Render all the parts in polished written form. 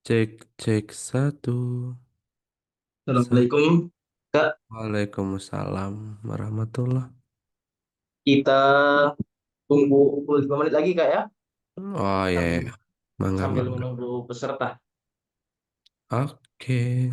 Cek cek satu. Satu. Assalamualaikum, Kak. Waalaikumsalam warahmatullah. Kita tunggu 25 menit lagi, Kak ya, Oh ya, sambil ya. Mangga sambil mangga. menunggu peserta. Oke.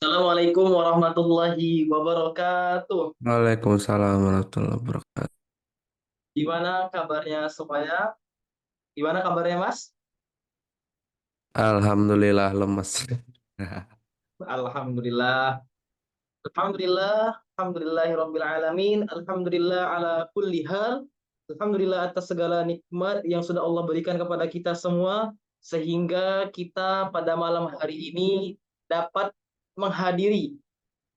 Assalamualaikum warahmatullahi wabarakatuh. Waalaikumsalam warahmatullahi wabarakatuh. Gimana kabarnya supaya? Gimana kabarnya, Mas? Alhamdulillah lemes. Alhamdulillah. Alhamdulillah. Alhamdulillahirabbil alamin. Alhamdulillah ala kulli hal. Alhamdulillah atas segala nikmat yang sudah Allah berikan kepada kita semua sehingga kita pada malam hari ini dapat menghadiri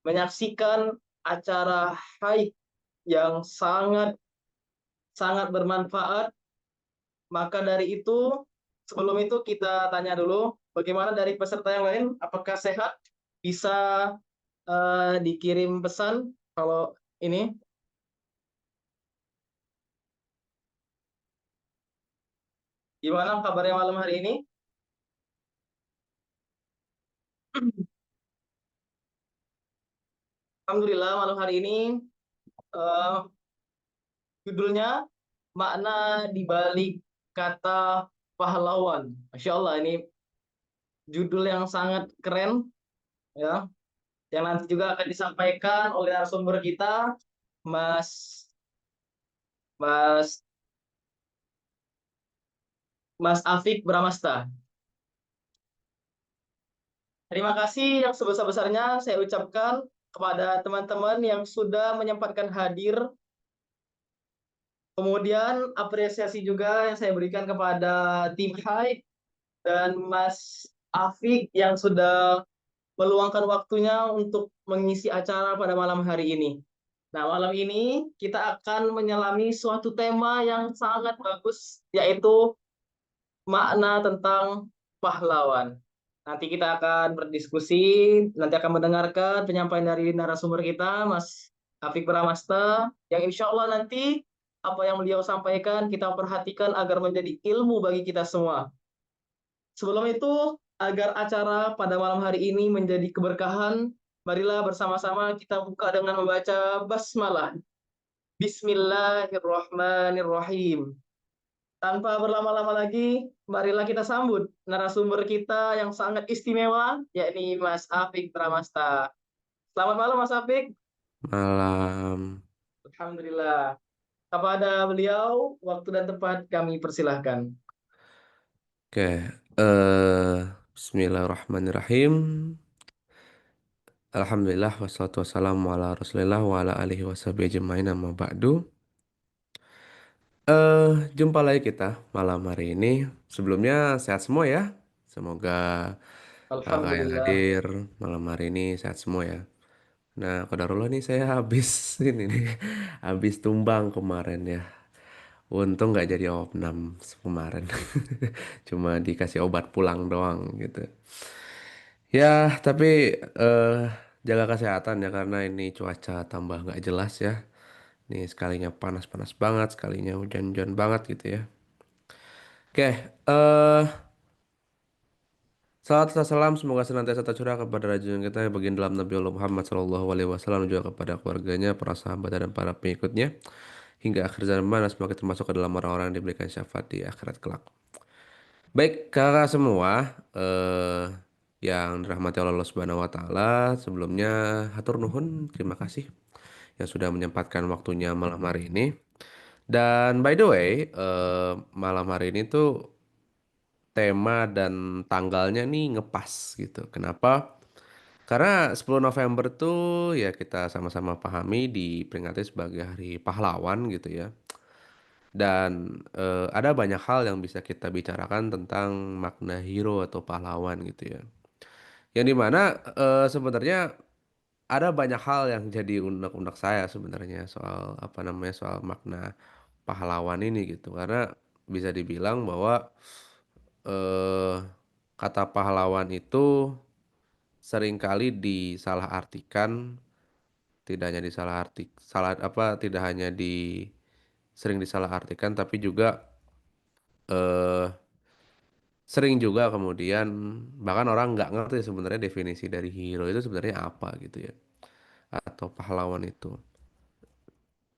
menyaksikan acara haid yang sangat sangat bermanfaat. Maka dari itu, sebelum itu kita tanya dulu bagaimana dari peserta yang lain, apakah sehat? Bisa dikirim pesan kalau ini gimana kabarnya malam hari ini? Alhamdulillah malam hari ini eh, judulnya makna di balik kata pahlawan. Masya Allah ini judul yang sangat keren ya, yang nanti juga akan disampaikan oleh narasumber kita, Mas Mas Mas Afik Bramasta. Terima kasih yang sebesar-besarnya saya ucapkan kepada teman-teman yang sudah menyempatkan hadir. Kemudian apresiasi juga yang saya berikan kepada tim Hype dan Mas Afik yang sudah meluangkan waktunya untuk mengisi acara pada malam hari ini. Nah, malam ini kita akan menyelami suatu tema yang sangat bagus, yaitu makna tentang pahlawan. Nanti kita akan berdiskusi, nanti akan mendengarkan penyampaian dari narasumber kita, Mas Afik Pramasta, yang insya Allah nanti apa yang beliau sampaikan kita perhatikan agar menjadi ilmu bagi kita semua. Sebelum itu, agar acara pada malam hari ini menjadi keberkahan, marilah bersama-sama kita buka dengan membaca basmalah. Bismillahirrahmanirrahim. Tanpa berlama-lama lagi, marilah kita sambut narasumber kita yang sangat istimewa, yakni Mas Afik Pramasta. Selamat malam, Mas Afik. Malam. Alhamdulillah. Kepada beliau, waktu dan tempat kami persilahkan. Oke. Eh, Bismillahirrahmanirrahim. Alhamdulillah wassalatu wassalamu ala Rasulillah wa ala alihi washabihi ajmain amma ba'du. Jumpa lagi kita malam hari ini. Sebelumnya sehat semua ya. Semoga kakak yang Alhamdulillah. hadir malam hari ini sehat semua ya. Nah, qadarullah nih saya habis ini nih, habis tumbang kemarin ya. Untung nggak jadi opnam kemarin. Cuma dikasih obat pulang doang gitu. Ya, tapi eh jaga kesehatan ya karena ini cuaca tambah nggak jelas ya. Nih sekalinya panas-panas banget, sekalinya hujan-hujan banget gitu ya. Oke, salam salam semoga senantiasa tercurah kepada junjungan kita yang baginda dalam Nabi Allah Muhammad SAW dan juga kepada keluarganya, para sahabat dan para pengikutnya hingga akhir zaman dan semoga kita termasuk ke dalam orang-orang yang diberikan syafaat di akhirat kelak. Baik, kakak semua yang dirahmati oleh Allah Subhanahu wa taala, sebelumnya hatur nuhun, terima kasih yang sudah menyempatkan waktunya malam hari ini. Dan by the way, malam hari ini tuh tema dan tanggalnya nih ngepas gitu. Kenapa? Karena 10 November tuh ya kita sama-sama pahami diperingati sebagai Hari Pahlawan gitu ya. Dan ada banyak hal yang bisa kita bicarakan tentang makna hero atau pahlawan gitu ya. Yang dimana sebenarnya ada banyak hal yang jadi unek-unek saya sebenarnya soal apa namanya soal makna pahlawan ini gitu. Karena bisa dibilang bahwa eh, kata pahlawan itu seringkali disalahartikan, tidak hanya tidak hanya sering disalahartikan tapi juga eh sering juga kemudian bahkan orang nggak ngerti sebenarnya definisi dari hero itu sebenarnya apa gitu ya atau pahlawan itu.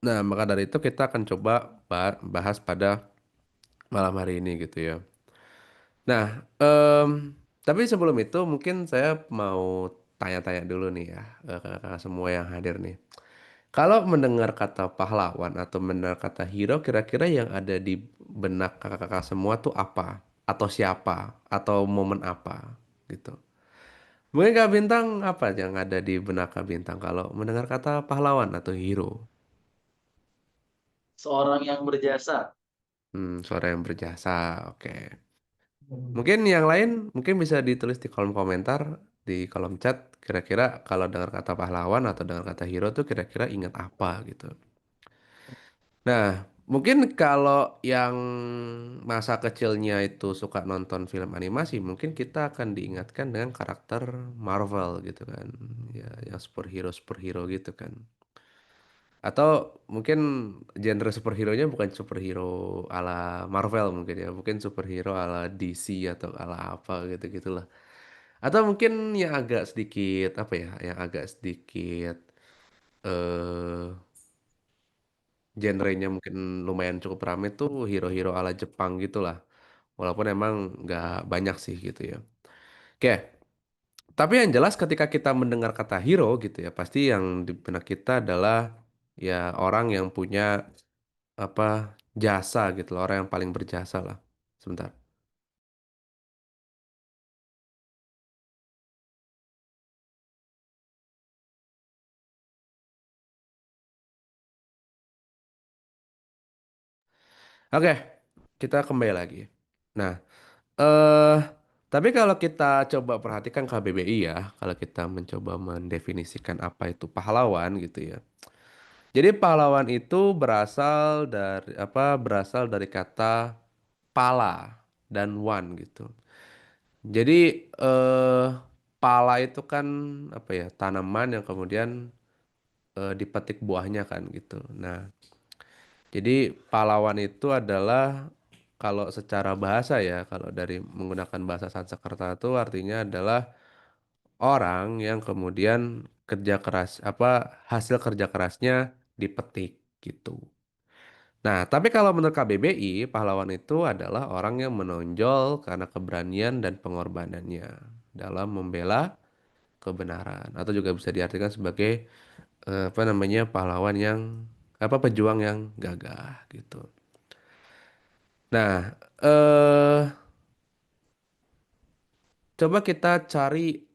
Nah, maka dari itu kita akan coba bahas pada malam hari ini gitu ya. Nah, tapi sebelum itu mungkin saya mau tanya-tanya dulu nih ya ke kakak semua yang hadir nih. Kalau mendengar kata pahlawan atau mendengar kata hero, kira-kira yang ada di benak kakak-kakak semua tuh apa? Atau siapa? Atau momen apa? Gitu. Mungkin Kak Bintang apa yang ada di benak Kak Bintang kalau mendengar kata pahlawan atau hero? Seorang yang berjasa. Suara yang berjasa. Oke. Mungkin yang lain mungkin bisa ditulis di kolom komentar, di kolom chat. Kira-kira kalau dengar kata pahlawan atau dengar kata hero tuh kira-kira ingat apa gitu. Nah, mungkin kalau yang masa kecilnya itu suka nonton film animasi, mungkin kita akan diingatkan dengan karakter Marvel gitu kan. Ya, yang superhero-superhero gitu kan. Atau mungkin genre superhero-nya bukan superhero ala Marvel mungkin ya, mungkin superhero ala DC atau ala apa gitu-gitulah. Atau mungkin yang agak sedikit apa ya, yang agak sedikit eh genrenya mungkin lumayan cukup rame tuh hero-hero ala Jepang gitu lah. Walaupun emang nggak banyak sih gitu ya. Oke, tapi yang jelas ketika kita mendengar kata hero gitu ya, pasti yang di benak kita adalah ya orang yang punya apa jasa gitu loh, orang yang paling berjasa lah. Sebentar. Oke, kita kembali lagi. Nah, eh tapi kalau kita coba perhatikan KBBI ya, kalau kita mencoba mendefinisikan apa itu pahlawan gitu ya. Jadi pahlawan itu berasal dari kata pala dan wan gitu. Jadi eh pala itu kan apa ya, tanaman yang kemudian dipetik buahnya kan gitu. Nah, jadi pahlawan itu adalah kalau secara bahasa ya, kalau dari menggunakan bahasa Sanskerta itu artinya adalah orang yang kemudian kerja keras hasil kerja kerasnya dipetik gitu. Nah, tapi kalau menurut KBBI, pahlawan itu adalah orang yang menonjol karena keberanian dan pengorbanannya dalam membela kebenaran atau juga bisa diartikan sebagai pahlawan yang pejuang yang gagah gitu. Nah, coba kita cari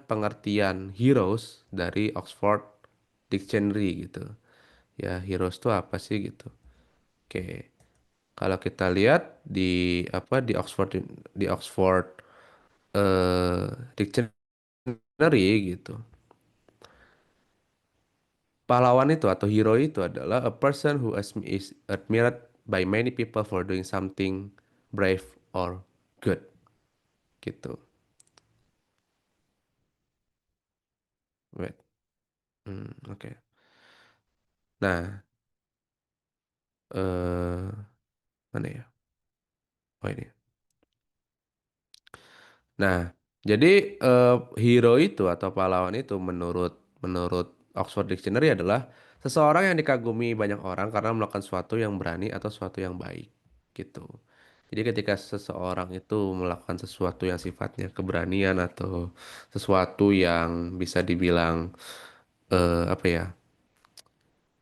pengertian heroes dari Oxford Dictionary gitu. Ya, heroes itu apa sih gitu. Oke. Kalau kita lihat di Oxford eh, Dictionary gitu. Pahlawan itu atau hero itu adalah a person who is admired by many people for doing something brave or good gitu. Wait. Oke. Nah, mana ya? Oh ini. Nah, jadi hero itu atau pahlawan itu menurut menurut Oxford Dictionary adalah seseorang yang dikagumi banyak orang karena melakukan sesuatu yang berani atau sesuatu yang baik gitu. Jadi ketika seseorang itu melakukan sesuatu yang sifatnya keberanian atau sesuatu yang bisa dibilang apa ya,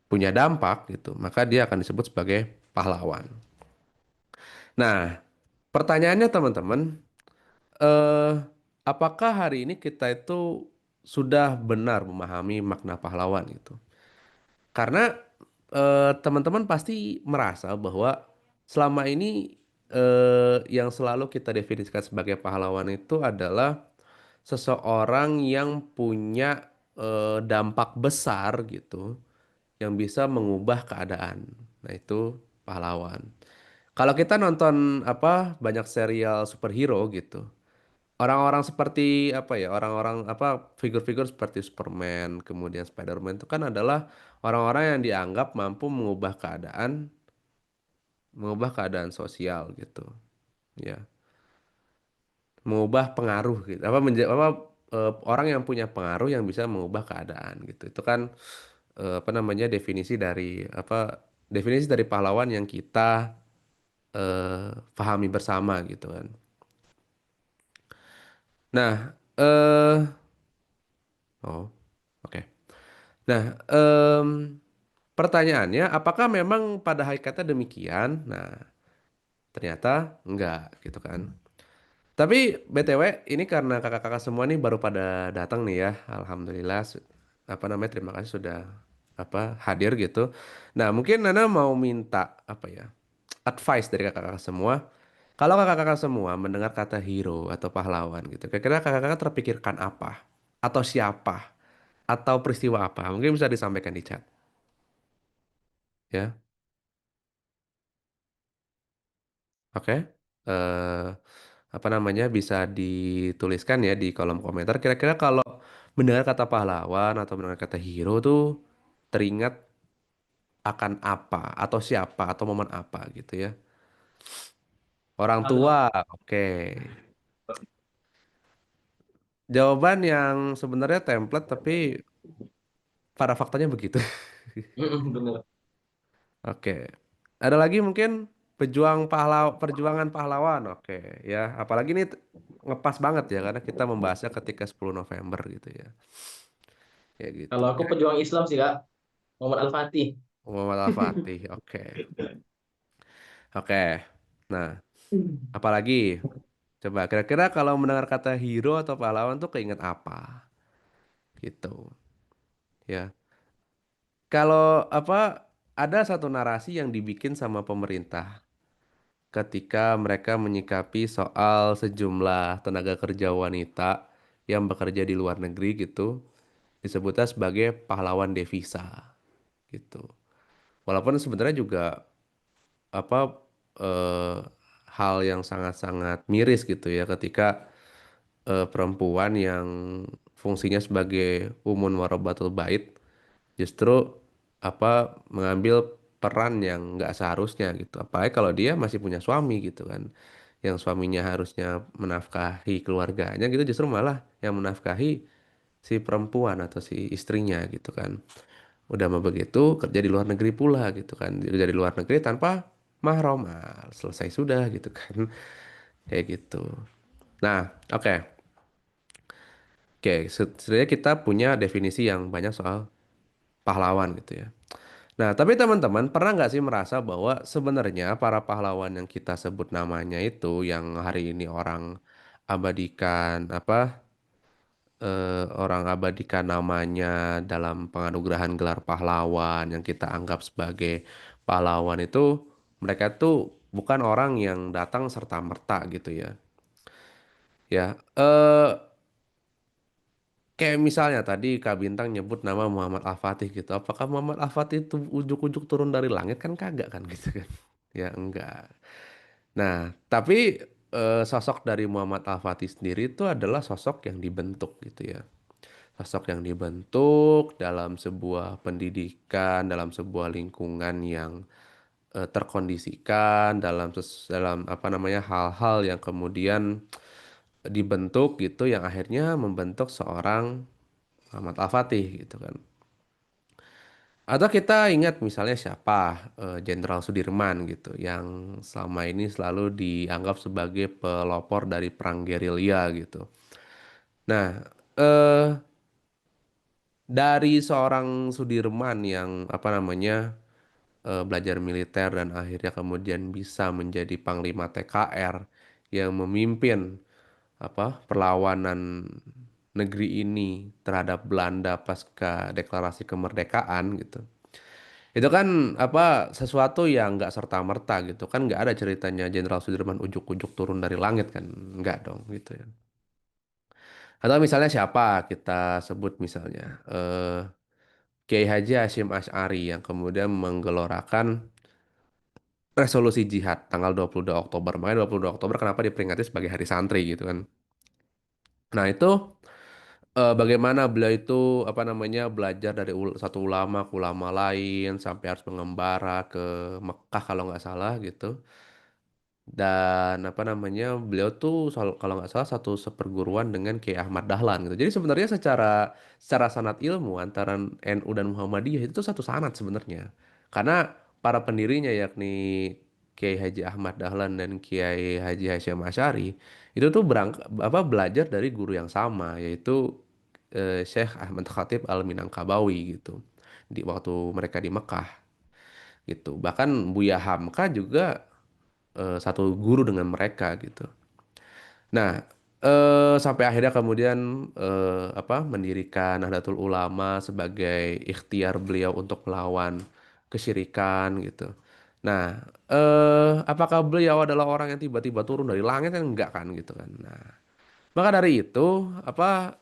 punya dampak gitu, maka dia akan disebut sebagai pahlawan. Nah, pertanyaannya teman-teman, eh apakah hari ini kita itu sudah benar memahami makna pahlawan gitu? Karena teman-teman pasti merasa bahwa selama ini yang selalu kita definisikan sebagai pahlawan itu adalah seseorang yang punya dampak besar gitu, yang bisa mengubah keadaan. Nah, itu pahlawan. Kalau kita nonton banyak serial superhero gitu, orang-orang seperti orang-orang figur-figur seperti Superman, kemudian Spider-Man itu kan adalah orang-orang yang dianggap mampu mengubah keadaan sosial gitu. Ya, mengubah pengaruh gitu. Orang yang punya pengaruh yang bisa mengubah keadaan gitu. Itu kan definisi dari pahlawan yang kita pahami bersama gitu kan. Nah, oh, oke. Nah, pertanyaannya, apakah memang pada hakikatnya demikian? Nah, ternyata enggak gitu kan. Tapi BTW, ini karena kakak-kakak semua nih baru pada datang nih ya. Alhamdulillah, terima kasih sudah hadir gitu. Nah, mungkin Nana mau minta advice dari kakak-kakak semua. Kalau kakak-kakak semua mendengar kata hero atau pahlawan gitu, kira-kira kakak-kakak terpikirkan apa? Atau siapa? Atau peristiwa apa? Mungkin bisa disampaikan di chat ya. Oke. Eh bisa dituliskan ya di kolom komentar. Kira-kira kalau mendengar kata pahlawan atau mendengar kata hero tuh teringat akan apa atau siapa atau momen apa gitu ya. Orang Halo. tua, oke. Jawaban yang sebenarnya template tapi pada faktanya begitu. Bener. Oke. Ada lagi mungkin perjuangan pahlawan. Oke, ya. Apalagi ini ngepas banget ya karena kita membahasnya ketika 10 November gitu ya. Ya gitu. Kalau aku pejuang Islam sih Kak, Muhammad Al-Fatih. Muhammad Al-Fatih. Oke. Oke. Nah, apalagi? Coba kira-kira kalau mendengar kata hero atau pahlawan tuh keinget apa? Gitu. Ya. Kalau apa ada satu narasi yang dibikin sama pemerintah ketika mereka menyikapi soal sejumlah tenaga kerja wanita yang bekerja di luar negeri gitu, disebutnya sebagai pahlawan devisa gitu. Walaupun sebenarnya juga apa eh, hal yang sangat-sangat miris gitu ya ketika perempuan yang fungsinya sebagai umun warabatul bait justru apa mengambil peran yang nggak seharusnya gitu. Apalagi kalau dia masih punya suami gitu kan, yang suaminya harusnya menafkahi keluarganya gitu justru malah yang menafkahi si perempuan atau si istrinya gitu kan. Udah mah begitu kerja di luar negeri pula gitu kan, kerja di luar negeri tanpa mahram. Ah, selesai sudah gitu kan, kayak gitu. Nah, oke. Oke, sebenarnya kita punya definisi yang banyak soal pahlawan gitu ya. Nah, tapi teman-teman pernah nggak sih merasa bahwa sebenarnya para pahlawan yang kita sebut namanya itu yang hari ini orang abadikan orang abadikan namanya dalam penganugerahan gelar pahlawan yang kita anggap sebagai pahlawan itu mereka tuh bukan orang yang datang serta-merta gitu ya. Ya, kayak misalnya tadi Kak Bintang nyebut nama Muhammad Al-Fatih gitu. Apakah Muhammad Al-Fatih itu ujuk-ujuk turun dari langit kan kagak kan gitu kan. Ya enggak. Nah, tapi sosok dari Muhammad Al-Fatih sendiri itu adalah sosok yang dibentuk gitu ya. Sosok yang dibentuk dalam sebuah pendidikan, dalam sebuah lingkungan yang terkondisikan dalam apa namanya hal-hal yang kemudian dibentuk gitu yang akhirnya membentuk seorang Muhammad Al-Fatih gitu kan. Atau kita ingat misalnya siapa Jenderal Sudirman gitu yang selama ini selalu dianggap sebagai pelopor dari perang gerilya gitu. Nah, eh dari seorang Sudirman yang apa namanya belajar militer dan akhirnya kemudian bisa menjadi Panglima TKR yang memimpin apa perlawanan negeri ini terhadap Belanda pasca deklarasi kemerdekaan gitu. Itu kan apa sesuatu yang nggak serta-merta gitu kan nggak ada ceritanya Jenderal Sudirman ujuk-ujuk turun dari langit kan nggak dong gitu ya. Atau misalnya siapa kita sebut misalnya Kiai Haji Hashim Asy'ari yang kemudian menggelorakan resolusi jihad tanggal 22 Oktober. Makanya 22 Oktober kenapa diperingati sebagai Hari Santri gitu kan. Nah, itu bagaimana beliau itu apa namanya belajar dari satu ulama ke ulama lain sampai harus mengembara ke Mekah kalau nggak salah gitu. Dan apa namanya beliau tuh kalau nggak salah satu seperguruan dengan Kiai Ahmad Dahlan gitu. Jadi sebenarnya secara sanad ilmu antara NU dan Muhammadiyah itu tuh satu sanad sebenarnya. Karena para pendirinya yakni Kiai Haji Ahmad Dahlan dan Kiai Haji Hasyim Asy'ari itu tuh belajar dari guru yang sama yaitu Syekh Ahmad Khatib Al-Minangkabawi gitu. Di waktu mereka di Mekah gitu. Bahkan Buya Hamka juga satu guru dengan mereka gitu. Nah, sampai akhirnya kemudian apa mendirikan Nahdlatul Ulama sebagai ikhtiar beliau untuk melawan kesyirikan gitu. Nah, apakah beliau adalah orang yang tiba-tiba turun dari langit kan enggak kan gitu kan. Nah, maka dari itu apa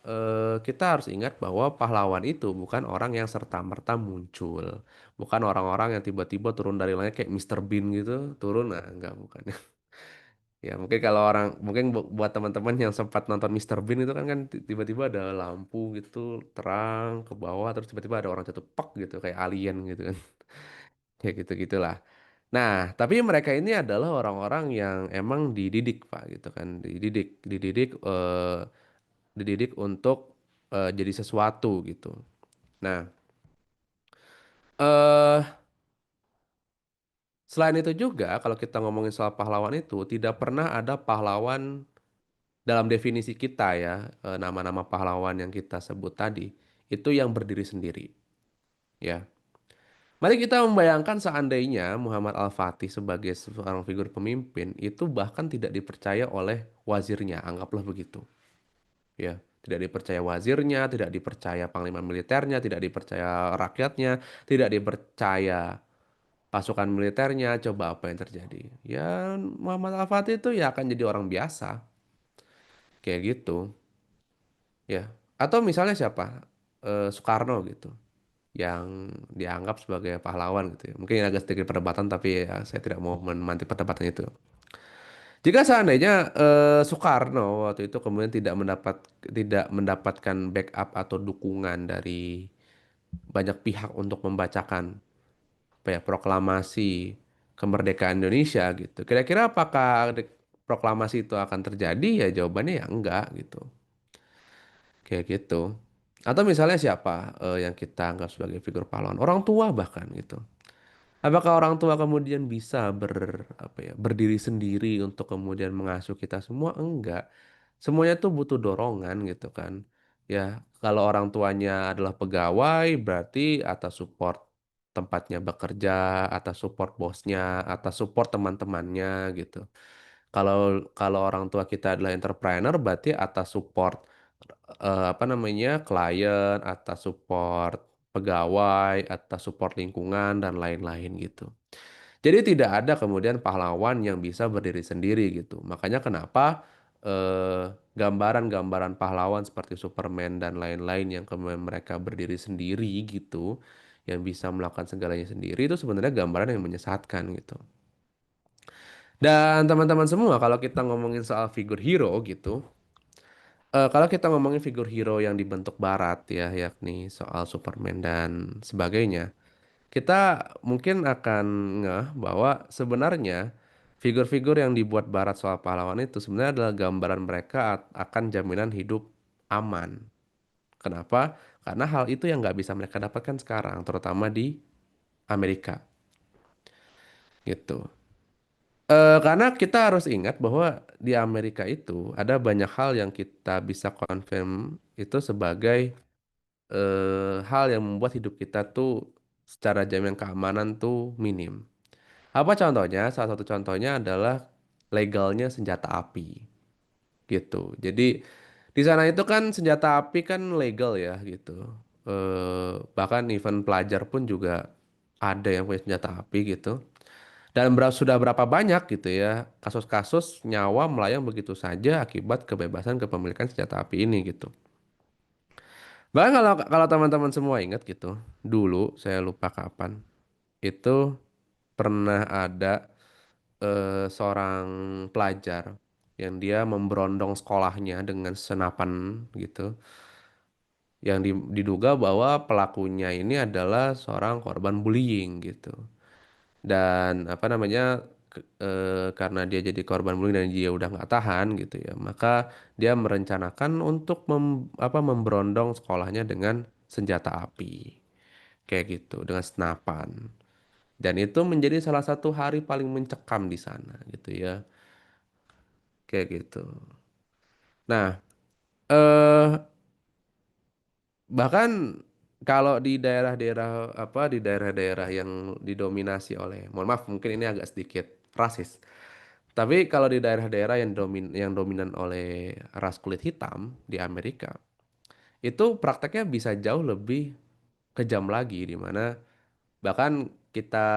kita harus ingat bahwa pahlawan itu bukan orang yang serta-merta muncul. Bukan orang-orang yang tiba-tiba turun dari langit kayak Mister Bean gitu, turun nah enggak bukan. Ya mungkin kalau orang mungkin buat teman-teman yang sempat nonton Mister Bean itu kan tiba-tiba ada lampu gitu terang ke bawah terus tiba-tiba ada orang jatuh pek gitu kayak alien gitu kan. Kayak gitu-gitulah. Nah, tapi mereka ini adalah orang-orang yang emang dididik Pak gitu kan. Dididik dididik untuk jadi sesuatu gitu. Nah, eh selain itu juga kalau kita ngomongin soal pahlawan itu tidak pernah ada pahlawan dalam definisi kita ya, nama-nama pahlawan yang kita sebut tadi itu yang berdiri sendiri ya. Mari kita membayangkan seandainya Muhammad Al-Fatih sebagai seorang figur pemimpin itu bahkan tidak dipercaya oleh wazirnya, anggaplah begitu. Ya, tidak dipercaya wazirnya, tidak dipercaya panglima militernya, tidak dipercaya rakyatnya, tidak dipercaya pasukan militernya, coba apa yang terjadi? Ya, Muhammad Al-Fatih itu ya akan jadi orang biasa, kayak gitu, ya. Atau misalnya siapa? Soekarno gitu, yang dianggap sebagai pahlawan gitu ya. Mungkin ini agak sedikit perdebatan, tapi ya saya tidak mau memanti perdebatan itu. Jika seandainya Soekarno waktu itu kemudian tidak mendapatkan backup atau dukungan dari banyak pihak untuk membacakan apa ya proklamasi kemerdekaan Indonesia gitu. Kira-kira apakah proklamasi itu akan terjadi? Ya jawabannya ya enggak gitu. Kayak gitu. Atau misalnya siapa yang kita anggap sebagai figur pahlawan? Orang tua bahkan gitu. Apakah orang tua kemudian bisa apa ya, berdiri sendiri untuk kemudian mengasuh kita semua? Enggak. Semuanya tuh butuh dorongan gitu kan. Ya, kalau orang tuanya adalah pegawai, berarti atas support tempatnya bekerja, atas support bosnya, atas support teman-temannya gitu. Kalau kalau orang tua kita adalah entrepreneur, berarti atas support apa namanya klien, atas support pegawai, atas support lingkungan dan lain-lain gitu. Jadi tidak ada kemudian pahlawan yang bisa berdiri sendiri gitu. Makanya kenapa gambaran-gambaran pahlawan seperti Superman dan lain-lain yang kemudian mereka berdiri sendiri gitu, yang bisa melakukan segalanya sendiri itu sebenarnya gambaran yang menyesatkan gitu. Dan teman-teman semua, kalau kita ngomongin soal figur hero gitu, kalau kita ngomongin figur hero yang dibentuk Barat ya, yakni soal Superman dan sebagainya, kita mungkin akan ngeh bahwa sebenarnya figur-figur yang dibuat Barat soal pahlawan itu sebenarnya adalah gambaran mereka akan jaminan hidup aman. Kenapa? Karena hal itu yang nggak bisa mereka dapatkan sekarang, terutama di Amerika, gitu. Karena kita harus ingat bahwa di Amerika itu ada banyak hal yang kita bisa confirm itu sebagai hal yang membuat hidup kita tuh secara jaminan keamanan tuh minim. Apa contohnya? Salah satu contohnya adalah legalnya senjata api gitu. Jadi di sana itu kan senjata api kan legal ya gitu. Bahkan event pelajar pun juga ada yang punya senjata api gitu. Dan sudah berapa banyak gitu ya kasus-kasus nyawa melayang begitu saja akibat kebebasan kepemilikan senjata api ini gitu. Bahkan kalau kalau teman-teman semua ingat gitu, dulu saya lupa kapan itu pernah ada seorang pelajar yang dia memberondong sekolahnya dengan senapan gitu, yang diduga bahwa pelakunya ini adalah seorang korban bullying gitu. Dan apa namanya karena dia jadi korban bullying dan dia udah nggak tahan gitu ya, maka dia merencanakan untuk memberondong sekolahnya dengan senjata api kayak gitu, dengan senapan. Dan itu menjadi salah satu hari paling mencekam di sana gitu ya, kayak gitu. Nah, eh bahkan kalau di daerah-daerah di daerah-daerah yang didominasi oleh, mohon maaf mungkin ini agak sedikit rasis. Tapi kalau di daerah-daerah yang dominan oleh ras kulit hitam di Amerika, itu prakteknya bisa jauh lebih kejam lagi di mana bahkan kita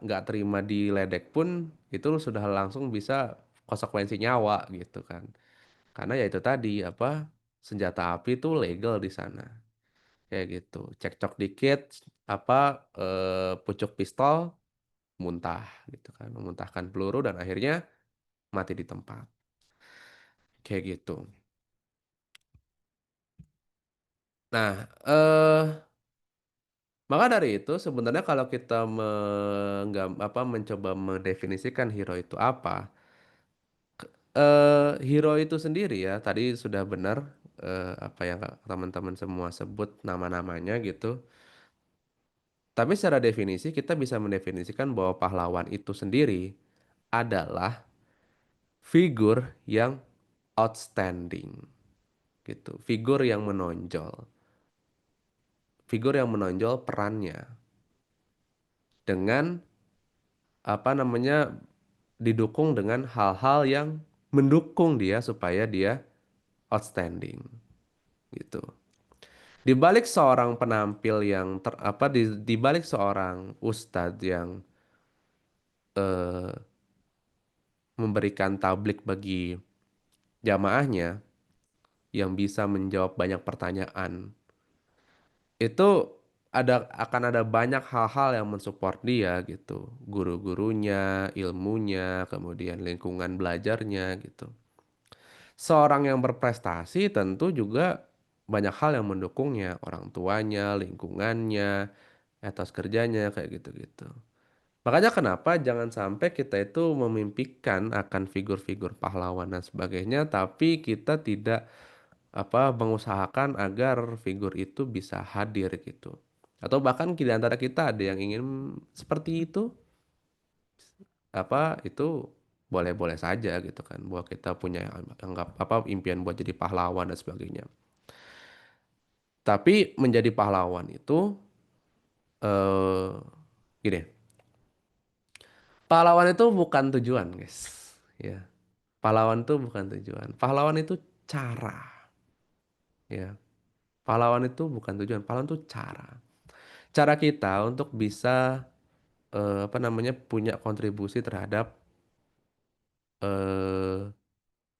nggak terima diledek pun itu sudah langsung bisa konsekuensi nyawa gitu kan. Karena ya itu tadi senjata api itu legal di sana. Kayak gitu. Cekcok dikit pucuk pistol muntah gitu kan, memuntahkan peluru dan akhirnya mati di tempat. Kayak gitu. Nah, maka dari itu sebenarnya kalau kita mencoba mendefinisikan hero itu apa, hero itu sendiri ya tadi sudah benar. apa yang teman-teman semua sebut nama-namanya gitu. Tapi secara definisi kita bisa mendefinisikan bahwa pahlawan itu sendiri adalah figur yang outstanding gitu. Figur yang menonjol perannya dengan apa namanya didukung dengan hal-hal yang mendukung dia supaya dia outstanding gitu. Di balik seorang penampil yang di balik seorang ustadz yang eh, memberikan tablik bagi jamaahnya yang bisa menjawab banyak pertanyaan, itu akan ada banyak hal-hal yang mensupport dia gitu. Guru-gurunya, ilmunya, kemudian lingkungan belajarnya gitu. Seorang yang berprestasi tentu juga banyak hal yang mendukungnya, orang tuanya, lingkungannya, etos kerjanya kayak gitu-gitu. Makanya kenapa jangan sampai kita itu memimpikan akan figur-figur pahlawan dan sebagainya, tapi kita tidak mengusahakan agar figur itu bisa hadir gitu. Atau bahkan di antara kita ada yang ingin seperti itu, itu boleh-boleh saja gitu kan. Bahwa kita punya anggap impian buat jadi pahlawan dan sebagainya. Tapi menjadi pahlawan itu eh gini, pahlawan itu bukan tujuan, guys. Ya, pahlawan itu bukan tujuan. Pahlawan itu cara, ya. Pahlawan itu bukan tujuan, pahlawan itu cara. Cara kita untuk bisa punya kontribusi terhadap eh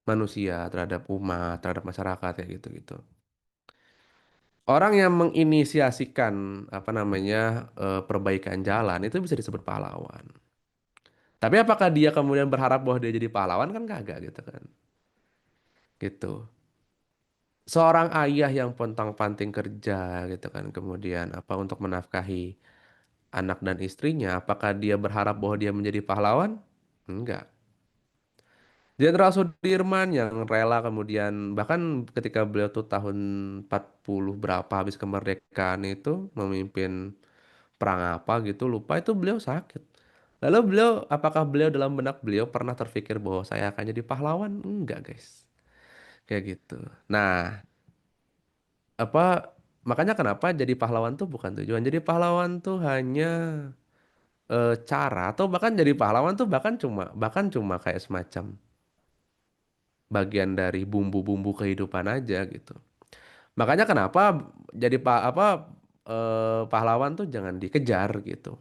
manusia, terhadap umat, terhadap masyarakat kayak gitu-gitu. Orang yang menginisiasikan perbaikan jalan itu bisa disebut pahlawan. Tapi apakah dia kemudian berharap bahwa dia jadi pahlawan kan kagak gitu kan. Gitu. Seorang ayah yang pontang-panting kerja gitu kan, kemudian untuk menafkahi anak dan istrinya, apakah dia berharap bahwa dia menjadi pahlawan? Enggak. Jenderal Sudirman yang rela kemudian bahkan ketika beliau tuh tahun 40 berapa habis kemerdekaan itu memimpin perang apa gitu lupa itu beliau sakit. Lalu apakah beliau dalam benak beliau pernah terpikir bahwa saya akan jadi pahlawan? Enggak, guys. Kayak gitu. Nah, apa makanya kenapa jadi pahlawan tuh bukan tujuan. Jadi pahlawan tuh hanya cara atau bahkan jadi pahlawan tuh bahkan cuma kayak semacam bagian dari bumbu-bumbu kehidupan aja gitu. Makanya kenapa jadi pahlawan tuh jangan dikejar gitu.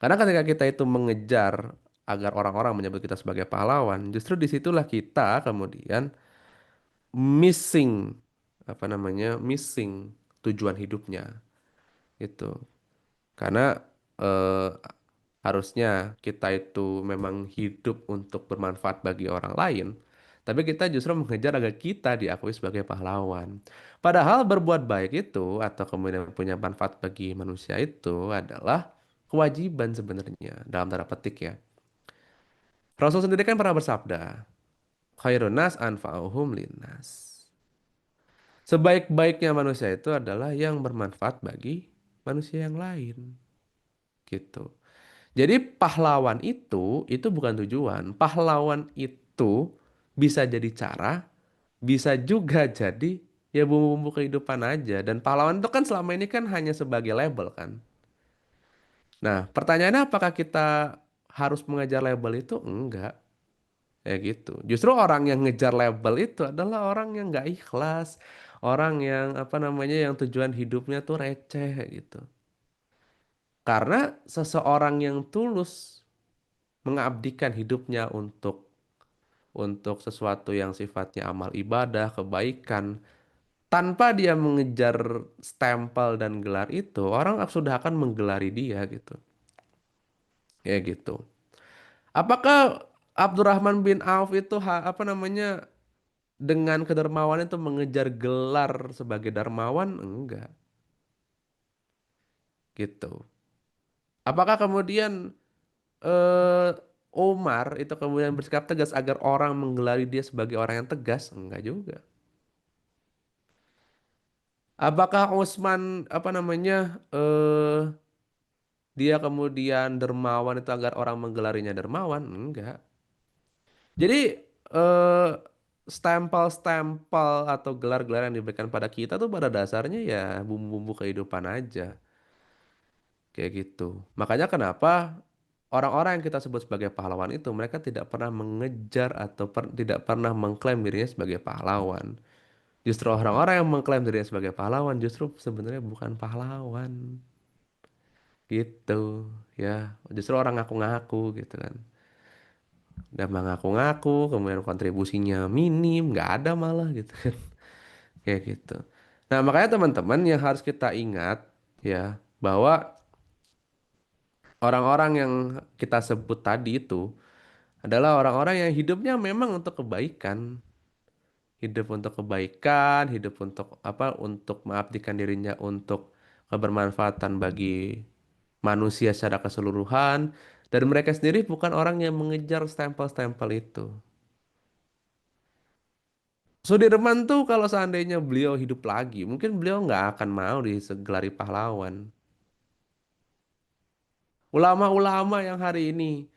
Karena ketika kita itu mengejar agar orang-orang menyebut kita sebagai pahlawan, justru disitulah kita kemudian missing missing tujuan hidupnya gitu. Karena eh, harusnya kita itu memang hidup untuk bermanfaat bagi orang lain, tapi kita justru mengejar agar kita diakui sebagai pahlawan. Padahal berbuat baik itu atau kemudian punya manfaat bagi manusia itu adalah kewajiban sebenarnya dalam tanda petik ya. Rasul sendiri kan pernah bersabda, khairun nas anfa'uhum linnas. Sebaik-baiknya manusia itu adalah yang bermanfaat bagi manusia yang lain gitu. Jadi pahlawan itu bukan tujuan. Pahlawan itu bisa jadi cara, bisa juga jadi ya bumbu-bumbu kehidupan aja. Dan pahlawan itu kan selama ini kan hanya sebagai label kan. Nah, pertanyaannya apakah kita harus mengejar label itu? Enggak. Ya gitu. Justru orang yang ngejar label itu adalah orang yang nggak ikhlas, orang yang yang tujuan hidupnya tuh receh gitu. Karena seseorang yang tulus mengabdikan hidupnya untuk sesuatu yang sifatnya amal ibadah, kebaikan, tanpa dia mengejar stempel dan gelar itu, orang sudah akan menggelari dia gitu. Ya gitu. Apakah Abdurrahman bin Auf itu dengan kedermawan itu mengejar gelar sebagai darmawan? Enggak, gitu. Apakah kemudian eh, Umar itu kemudian bersikap tegas agar orang menggelari dia sebagai orang yang tegas? Enggak juga. Apakah Utsman apa namanya dia kemudian dermawan itu agar orang menggelarinya dermawan? Enggak. Jadi eh stempel-stempel atau gelar-gelar yang diberikan pada kita tuh pada dasarnya ya bumbu-bumbu kehidupan aja. Kayak gitu. Makanya kenapa orang-orang yang kita sebut sebagai pahlawan itu mereka tidak pernah mengejar atau tidak pernah mengklaim dirinya sebagai pahlawan. Justru orang-orang yang mengklaim dirinya sebagai pahlawan justru sebenarnya bukan pahlawan. Gitu ya. Justru orang ngaku-ngaku gitu kan. Dan mengaku-ngaku kemudian kontribusinya minim, nggak ada malah gitu kan. Kayak gitu. Nah, makanya teman-teman yang harus kita ingat ya bahwa orang-orang yang kita sebut tadi itu adalah orang-orang yang hidupnya memang untuk kebaikan, hidup untuk kebaikan, hidup untuk apa? Untuk mengabdikan dirinya untuk kebermanfaatan bagi manusia secara keseluruhan dan mereka sendiri bukan orang yang mengejar stempel-stempel itu. Sudirman tuh kalau seandainya beliau hidup lagi, mungkin beliau nggak akan mau disegelari pahlawan. Ulama-ulama yang hari ini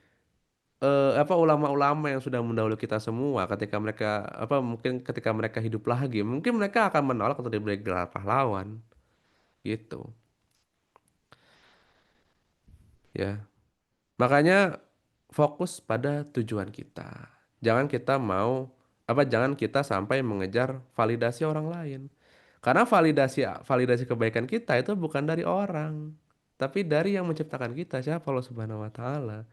apa ulama-ulama yang sudah mendahului kita semua ketika mereka apa mungkin ketika mereka hidup lagi mungkin mereka akan menolak untuk diberi gelar pahlawan gitu ya makanya fokus pada tujuan kita jangan kita mau apa jangan kita sampai mengejar validasi orang lain karena validasi validasi kebaikan kita itu bukan dari orang tapi dari yang menciptakan kita siapa Allah Subhanahu wa taala.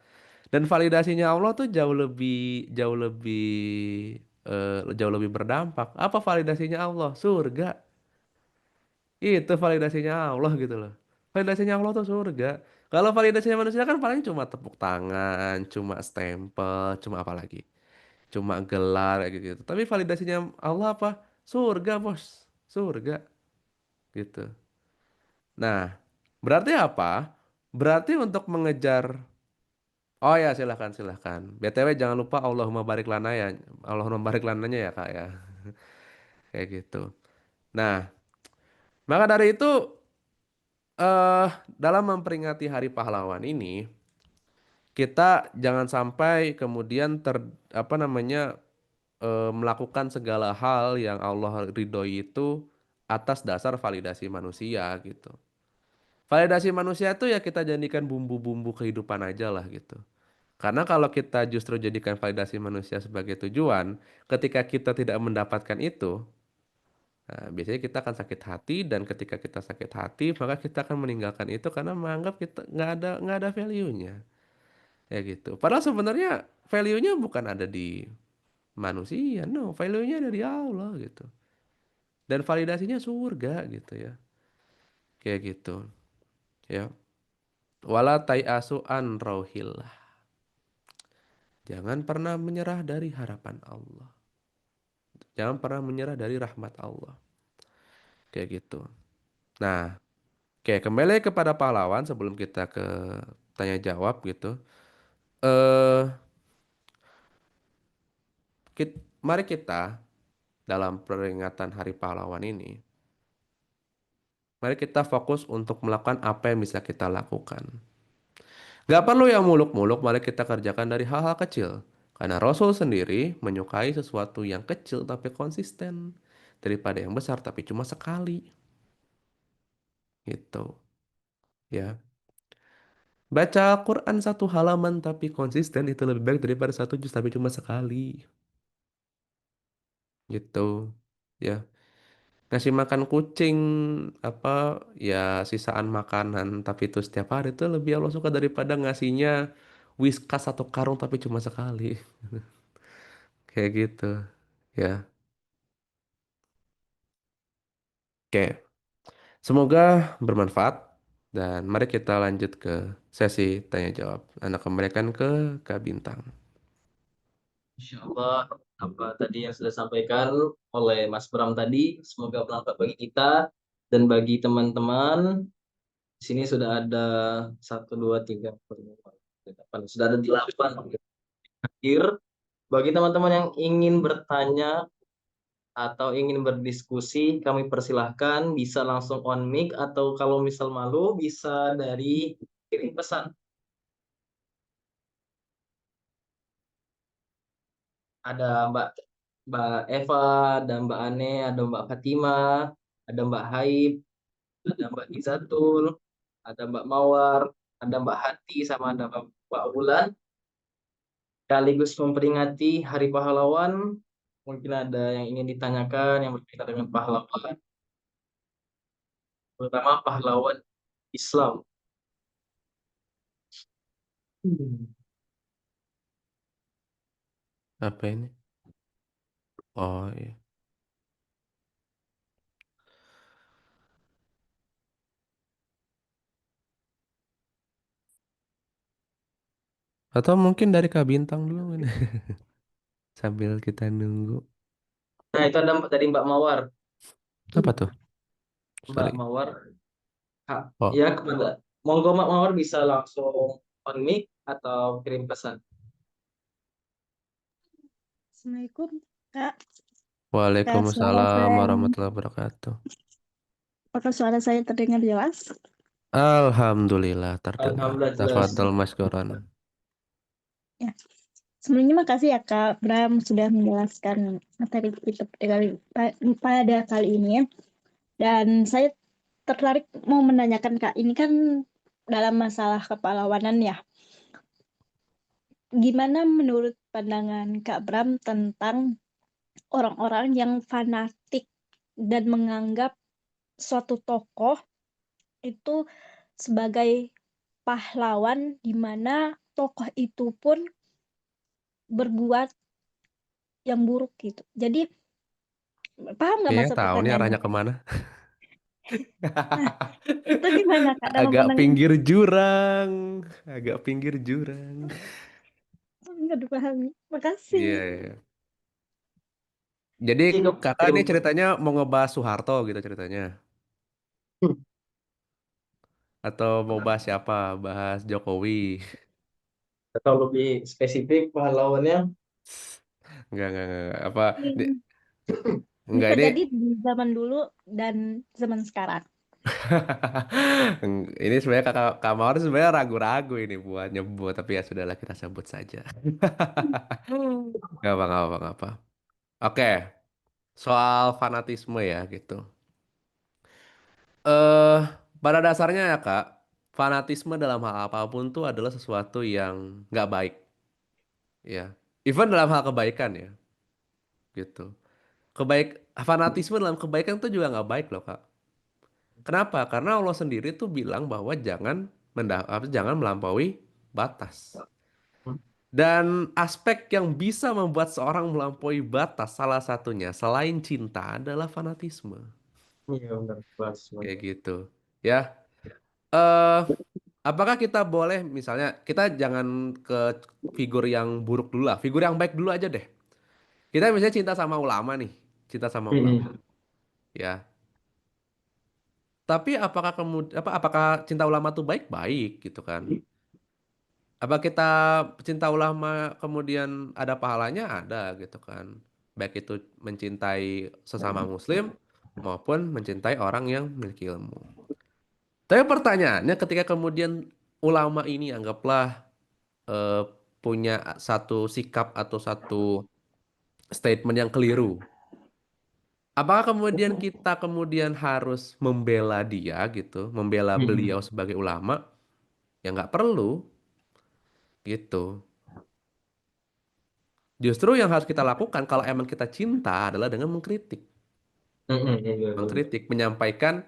Dan validasinya Allah tuh jauh lebih berdampak. Apa validasinya Allah? Surga. Itu validasinya Allah gitu loh. Validasinya Allah tuh surga. Kalau validasinya manusia kan paling cuma tepuk tangan, cuma stempel, cuma apa lagi? Cuma gelar kayak gitu. Tapi validasinya Allah apa? Surga, Bos. Surga gitu. Nah, berarti apa? Berarti untuk mengejar. Oh ya, silahkan, silahkan. BTW jangan lupa Allahumma barik lana ya. Allahumma barik lananya ya, Kak ya. Kayak gitu. Nah, maka dari itu dalam memperingati Hari Pahlawan ini, kita jangan sampai kemudian apa namanya melakukan segala hal yang Allah ridhoi itu atas dasar validasi manusia gitu. Validasi manusia itu ya kita jadikan bumbu-bumbu kehidupan aja lah gitu. Karena kalau kita justru jadikan validasi manusia sebagai tujuan, ketika kita tidak mendapatkan itu, nah, biasanya kita akan sakit hati dan ketika kita sakit hati, maka kita akan meninggalkan itu karena menganggap kita nggak ada value-nya, ya gitu. Padahal sebenarnya value-nya bukan ada di manusia, no, value-nya ada di Allah gitu. Dan validasinya surga gitu ya, kayak gitu, ya. Wala asu an rauhillah. Jangan pernah menyerah dari harapan Allah. Jangan pernah menyerah dari rahmat Allah. Kayak gitu. Nah, oke, kembali kepada pahlawan sebelum kita ke tanya jawab gitu. Eh, mari kita dalam peringatan Hari Pahlawan ini, mari kita fokus untuk melakukan apa yang bisa kita lakukan. Gak perlu yang muluk-muluk, mari kita kerjakan dari hal-hal kecil. Karena Rasul sendiri menyukai sesuatu yang kecil tapi konsisten daripada yang besar tapi cuma sekali. Gitu, ya. Baca Quran satu halaman tapi konsisten itu lebih baik daripada satu juz tapi cuma sekali. Gitu. Ya. Ngasih makan kucing apa ya sisaan makanan tapi itu setiap hari itu lebih Allah suka daripada ngasihnya whiskas satu karung tapi cuma sekali. Kayak gitu. Ya. Oke. Semoga bermanfaat dan mari kita lanjut ke sesi tanya jawab. Anak kembalikan ke Kak Bintang. Insya Allah apa tadi yang sudah disampaikan oleh Mas Bram tadi semoga bermanfaat bagi kita dan bagi teman-teman. Di sini sudah ada satu dua tiga empat lima enam, delapan sudah ada 8 akhir. Bagi teman-teman yang ingin bertanya atau ingin berdiskusi, kami persilahkan bisa langsung on mic atau kalau misal malu bisa dari kirim pesan. Ada Mbak Eva, ada Mbak Ane, ada Mbak Fatima, ada Mbak Haib, ada Mbak Izatul, ada Mbak Mawar, ada Mbak Hati, sama ada Mbak Wulan. Sekaligus memperingati Hari Pahlawan, mungkin ada yang ingin ditanyakan yang berkaitan dengan pahlawan, terutama pahlawan Islam. Hmm. Apa ini? Oh iya. Atau mungkin dari Kak Bintang dulu ini. Sambil kita nunggu. Nah, itu ada dari Mbak Mawar. Apa tuh? Mbak Sorry. Mawar, Kak, Oh, ya kepada monggo Mbak Mawar bisa langsung on mic atau kirim pesan. Assalamualaikum, Kak. Kak, suara Waalaikumsalam saya, warahmatullahi wabarakatuh. apakah suara saya terdengar jelas? Alhamdulillah terdengar. Alhamdulillah jelas. Tafadhol Mas Ya. Sebelumnya makasih ya Kak Bram sudah menjelaskan materi kita pada kali ini. Dan saya tertarik mau menanyakan Kak, ini kan dalam masalah kepahlawanan ya. Gimana menurut pandangan Kak Bram tentang orang-orang yang fanatik dan menganggap suatu tokoh itu sebagai pahlawan di mana tokoh itu pun berbuat yang buruk gitu. Jadi paham nggak Kayaknya maksud tahu nih pertanyaannya? arahnya kemana. Nah, itu gimana Kak dalam Agak menang pinggir jurang. Agak pinggir jurang. nggak dipahami. Makasih. Iya, iya. Jadi Cukup kakak ini kirim. ceritanya mau ngebahas Soeharto gitu ceritanya. Atau mau bahas siapa? Bahas Jokowi. Atau lebih spesifik pahlawannya. Enggak. Apa? Hmm, Enggak Bisa ini. jadi di zaman dulu dan zaman sekarang. Ini sebenarnya kakak Kak Mawar sebenarnya ragu-ragu ini buat nyebut. Tapi ya sudahlah kita sebut saja. Nggak apa. Oke, soal fanatisme ya gitu. eh Pada dasarnya ya Kak, fanatisme dalam hal apapun tuh adalah sesuatu yang nggak baik, ya. Even dalam hal kebaikan ya, gitu. Fanatisme dalam kebaikan tuh juga nggak baik loh Kak. Kenapa? Karena Allah sendiri tuh bilang bahwa jangan melampaui batas. Dan aspek yang bisa membuat seorang melampaui batas salah satunya selain cinta adalah fanatisme, Iya benar, Bas. kayak gitu. Ya, eh apakah kita boleh misalnya kita jangan ke figur yang buruk dulu lah, figur yang baik dulu aja deh. Kita misalnya cinta sama ulama nih, cinta sama ulama, Mm-mm. ya. Tapi apakah cinta ulama tuh baik-baik gitu kan? Apa kita cinta ulama kemudian ada pahalanya? Ada gitu kan. Baik itu mencintai sesama muslim maupun mencintai orang yang memiliki ilmu. Tapi pertanyaannya ketika kemudian ulama ini anggaplah eh, punya satu sikap atau satu statement yang keliru. Apakah kemudian kita kemudian harus membela dia gitu, membela beliau Mm-mm. sebagai ulama? Ya nggak perlu gitu. Justru yang harus kita lakukan kalau emang kita cinta adalah dengan mengkritik. Mm-mm. Iya, benar. Mengkritik, menyampaikan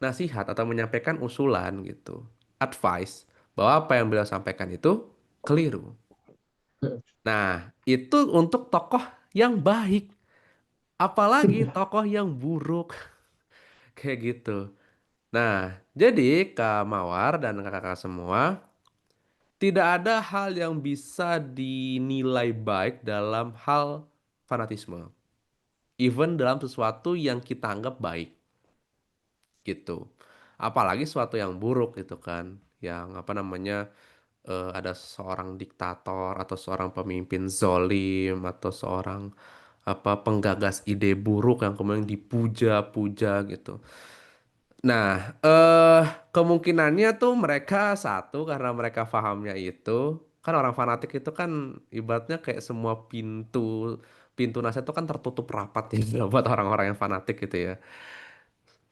nasihat atau menyampaikan usulan gitu. Advice bahwa apa yang beliau sampaikan itu keliru. Nah, itu untuk tokoh yang baik. Apalagi tokoh yang buruk. Kayak gitu. Nah, jadi Kak Mawar dan kakak-kakak semua, tidak ada hal yang bisa dinilai baik dalam hal fanatisme. Even dalam sesuatu yang kita anggap baik, gitu. Apalagi sesuatu yang buruk gitu kan. Yang apa namanya, ada seorang diktator atau seorang pemimpin zolim atau seorang apa penggagas ide buruk yang kemudian dipuja-puja gitu. Nah, kemungkinannya tuh mereka satu karena mereka pahamnya itu kan orang fanatik itu kan ibaratnya kayak semua pintu pintu nasihat itu kan tertutup rapat ya buat orang-orang yang fanatik gitu ya.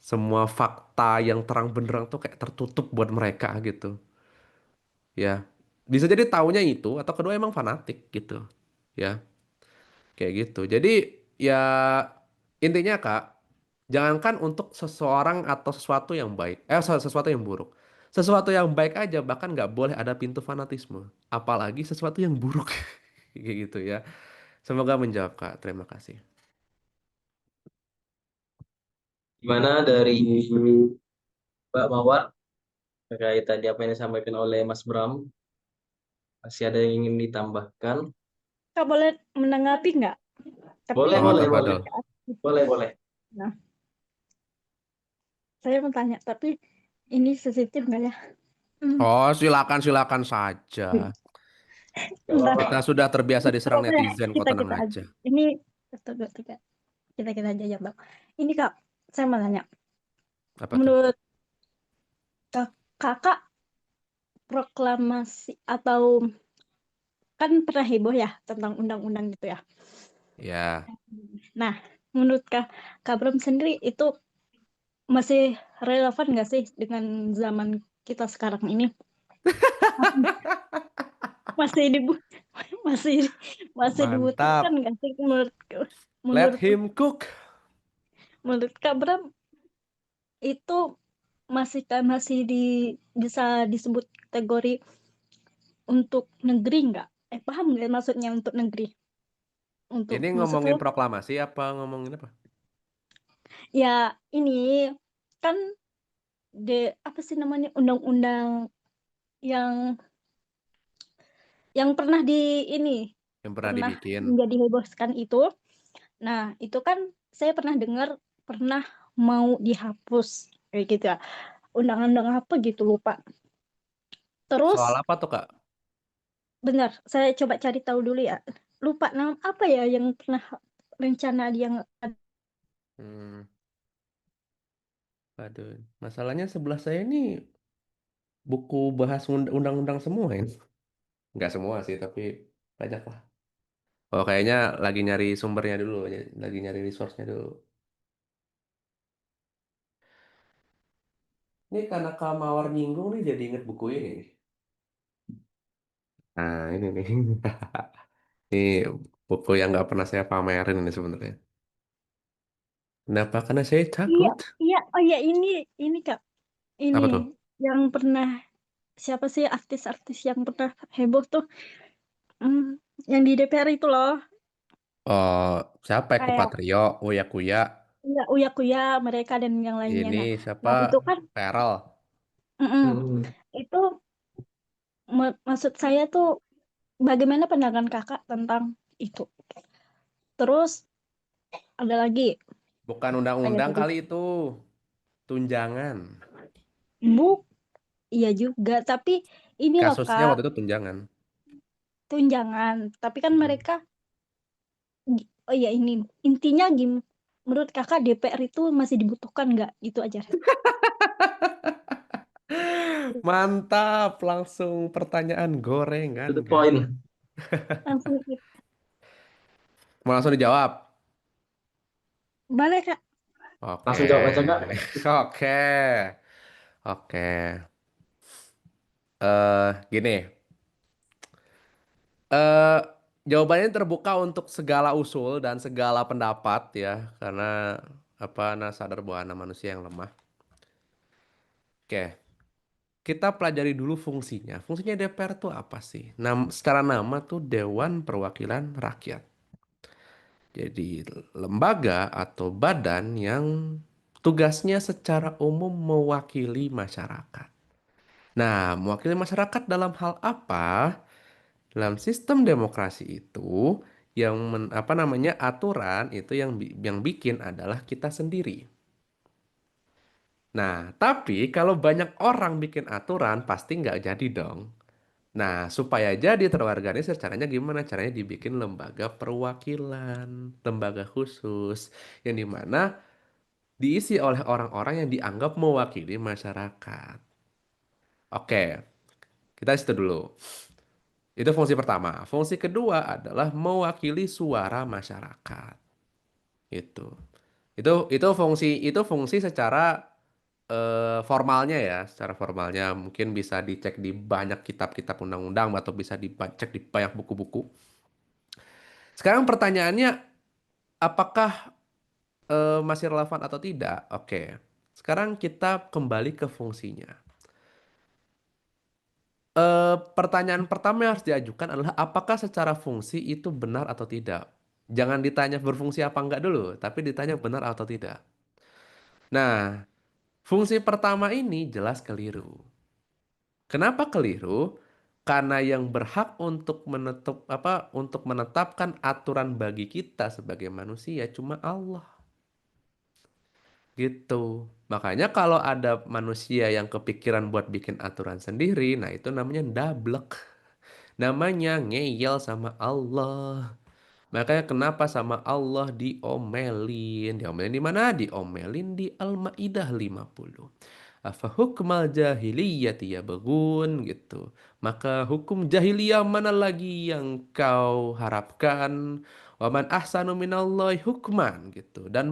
Semua fakta yang terang benderang tuh kayak tertutup buat mereka gitu. Ya, bisa jadi taunya itu atau kedua emang fanatik gitu. Ya, kayak gitu. Jadi ya intinya Kak, jangankan untuk seseorang atau sesuatu yang baik, sesuatu yang buruk. Sesuatu yang baik aja bahkan nggak boleh ada pintu fanatisme. Apalagi sesuatu yang buruk. Kayak gitu ya. Semoga menjawab Kak. Terima kasih. Gimana dari Mbak Mawar terkait tadi apa yang disampaikan oleh Mas Bram? Masih ada yang ingin ditambahkan? Kak boleh menanggapi nggak? Tapi Boleh, ini Oh, boleh, boleh. tafadhol. Boleh, boleh. nah, saya mau tanya, tapi ini sensitif nggak ya? Hmm, Oh, silakan silakan saja. Gak Bentar. Kita apa-apa. sudah terbiasa diserang Oke, netizen kok kita tenang kita aja. aja. Ini satu dua tiga. Kita aja ya bang. Ini kak, saya mau tanya. Apa tuh? Menurut kakak proklamasi atau kan pernah heboh ya tentang undang-undang gitu ya. Ya. Nah, menurut Kak Bram sendiri itu masih relevan nggak sih dengan zaman kita sekarang ini? Masih dibu masih masih dibutuhkan Mantap. nggak sih menurut Let menurut him cook. menurut Kak Bram itu masih bisa disebut kategori untuk negeri nggak? Paham nggak maksudnya untuk negeri? Untuk Ini maksudnya ngomongin proklamasi apa ngomongin apa? ya ini kan apa sih namanya undang-undang yang pernah ini Yang pernah pernah dibikin. menjadi hebohkan itu. Nah, itu kan saya pernah dengar pernah mau dihapus kayak gitu ya. Undang-undang apa gitu lupa. Soal Terus apa tuh, Kak? benar, saya coba cari tahu dulu ya. Lupa nama apa ya yang pernah rencana yang Hmm, aduh. Masalahnya sebelah saya ini buku bahas undang-undang semua ya. Nggak semua sih, tapi banyak lah. Oh, kayaknya lagi nyari sumbernya dulu, lagi nyari resource-nya dulu. Ini karena Kak Mawar nyinggung nih jadi inget buku ini. Nah, ini nih. Ini buku yang nggak pernah saya pamerin ini sebenarnya. Kenapa? Karena saya iya, takut. iya, oh iya ini Kak. Ini Apa tuh? yang pernah siapa sih artis-artis yang pernah heboh tuh? Hmm, yang di DPR itu loh. Oh, siapa? Eko Kayak Patrio, Uya Kuya, ya Uya Kuya mereka dan yang lainnya. ini Nah, siapa? nah itu kan Perel. mm-mm, Hmm. itu maksud saya tuh bagaimana pandangan kakak tentang itu. Terus ada lagi Bukan kayak undang-undang tadi kali itu. Tunjangan. bu, iya juga. Tapi ini loh Kasusnya kak waktu itu tunjangan. tunjangan. Tapi kan Mm. mereka oh iya ini intinya menurut kakak DPR itu masih dibutuhkan nggak? Itu aja. Mantap, langsung pertanyaan gorengan, To the kan? point. Langsung Mau langsung dijawab? boleh kak. Oke, Langsung jawab aja, Kak. oke, oke. Gini, eh jawabannya terbuka untuk segala usul dan segala pendapat ya, karena apa? Nah, sadar bahwa anak manusia yang lemah. Oke, kita pelajari dulu fungsinya. Fungsinya DPR itu apa sih? Secara nama tuh Dewan Perwakilan Rakyat. Jadi lembaga atau badan yang tugasnya secara umum mewakili masyarakat. Nah, mewakili masyarakat dalam hal apa? Dalam sistem demokrasi itu yang apa namanya aturan itu yang bikin adalah kita sendiri. Nah, tapi kalau banyak orang bikin aturan pasti nggak jadi dong. Nah, supaya jadi terorganisir, caranya gimana? Caranya dibikin lembaga perwakilan, lembaga khusus, yang dimana diisi oleh orang-orang yang dianggap mewakili masyarakat. Oke, kita situ dulu. Itu fungsi pertama. Fungsi kedua adalah mewakili suara masyarakat. Itu. Itu fungsi secara formalnya ya, secara formalnya mungkin bisa dicek di banyak kitab-kitab undang-undang atau bisa dicek di banyak buku-buku. Sekarang pertanyaannya, apakah masih relevan atau tidak? Oke. Sekarang kita kembali ke fungsinya. Pertanyaan pertama yang harus diajukan adalah apakah secara fungsi itu benar atau tidak? Jangan ditanya berfungsi apa enggak dulu, tapi ditanya benar atau tidak. Nah, fungsi pertama ini jelas keliru. Kenapa keliru? Karena yang berhak untuk menetapkan aturan bagi kita sebagai manusia cuma Allah. Gitu. Makanya kalau ada manusia yang kepikiran buat bikin aturan sendiri, nah itu namanya ndablek. Namanya ngeyel sama Allah. Makanya kenapa sama Allah diomelin? Diomelin di mana? Diomelin di Al-Maidah 50. Afa hukmal jahiliyati yabghun gitu. Maka hukum jahiliyah mana lagi yang kau harapkan? Waman ahsanu minallahi hukman gitu. Dan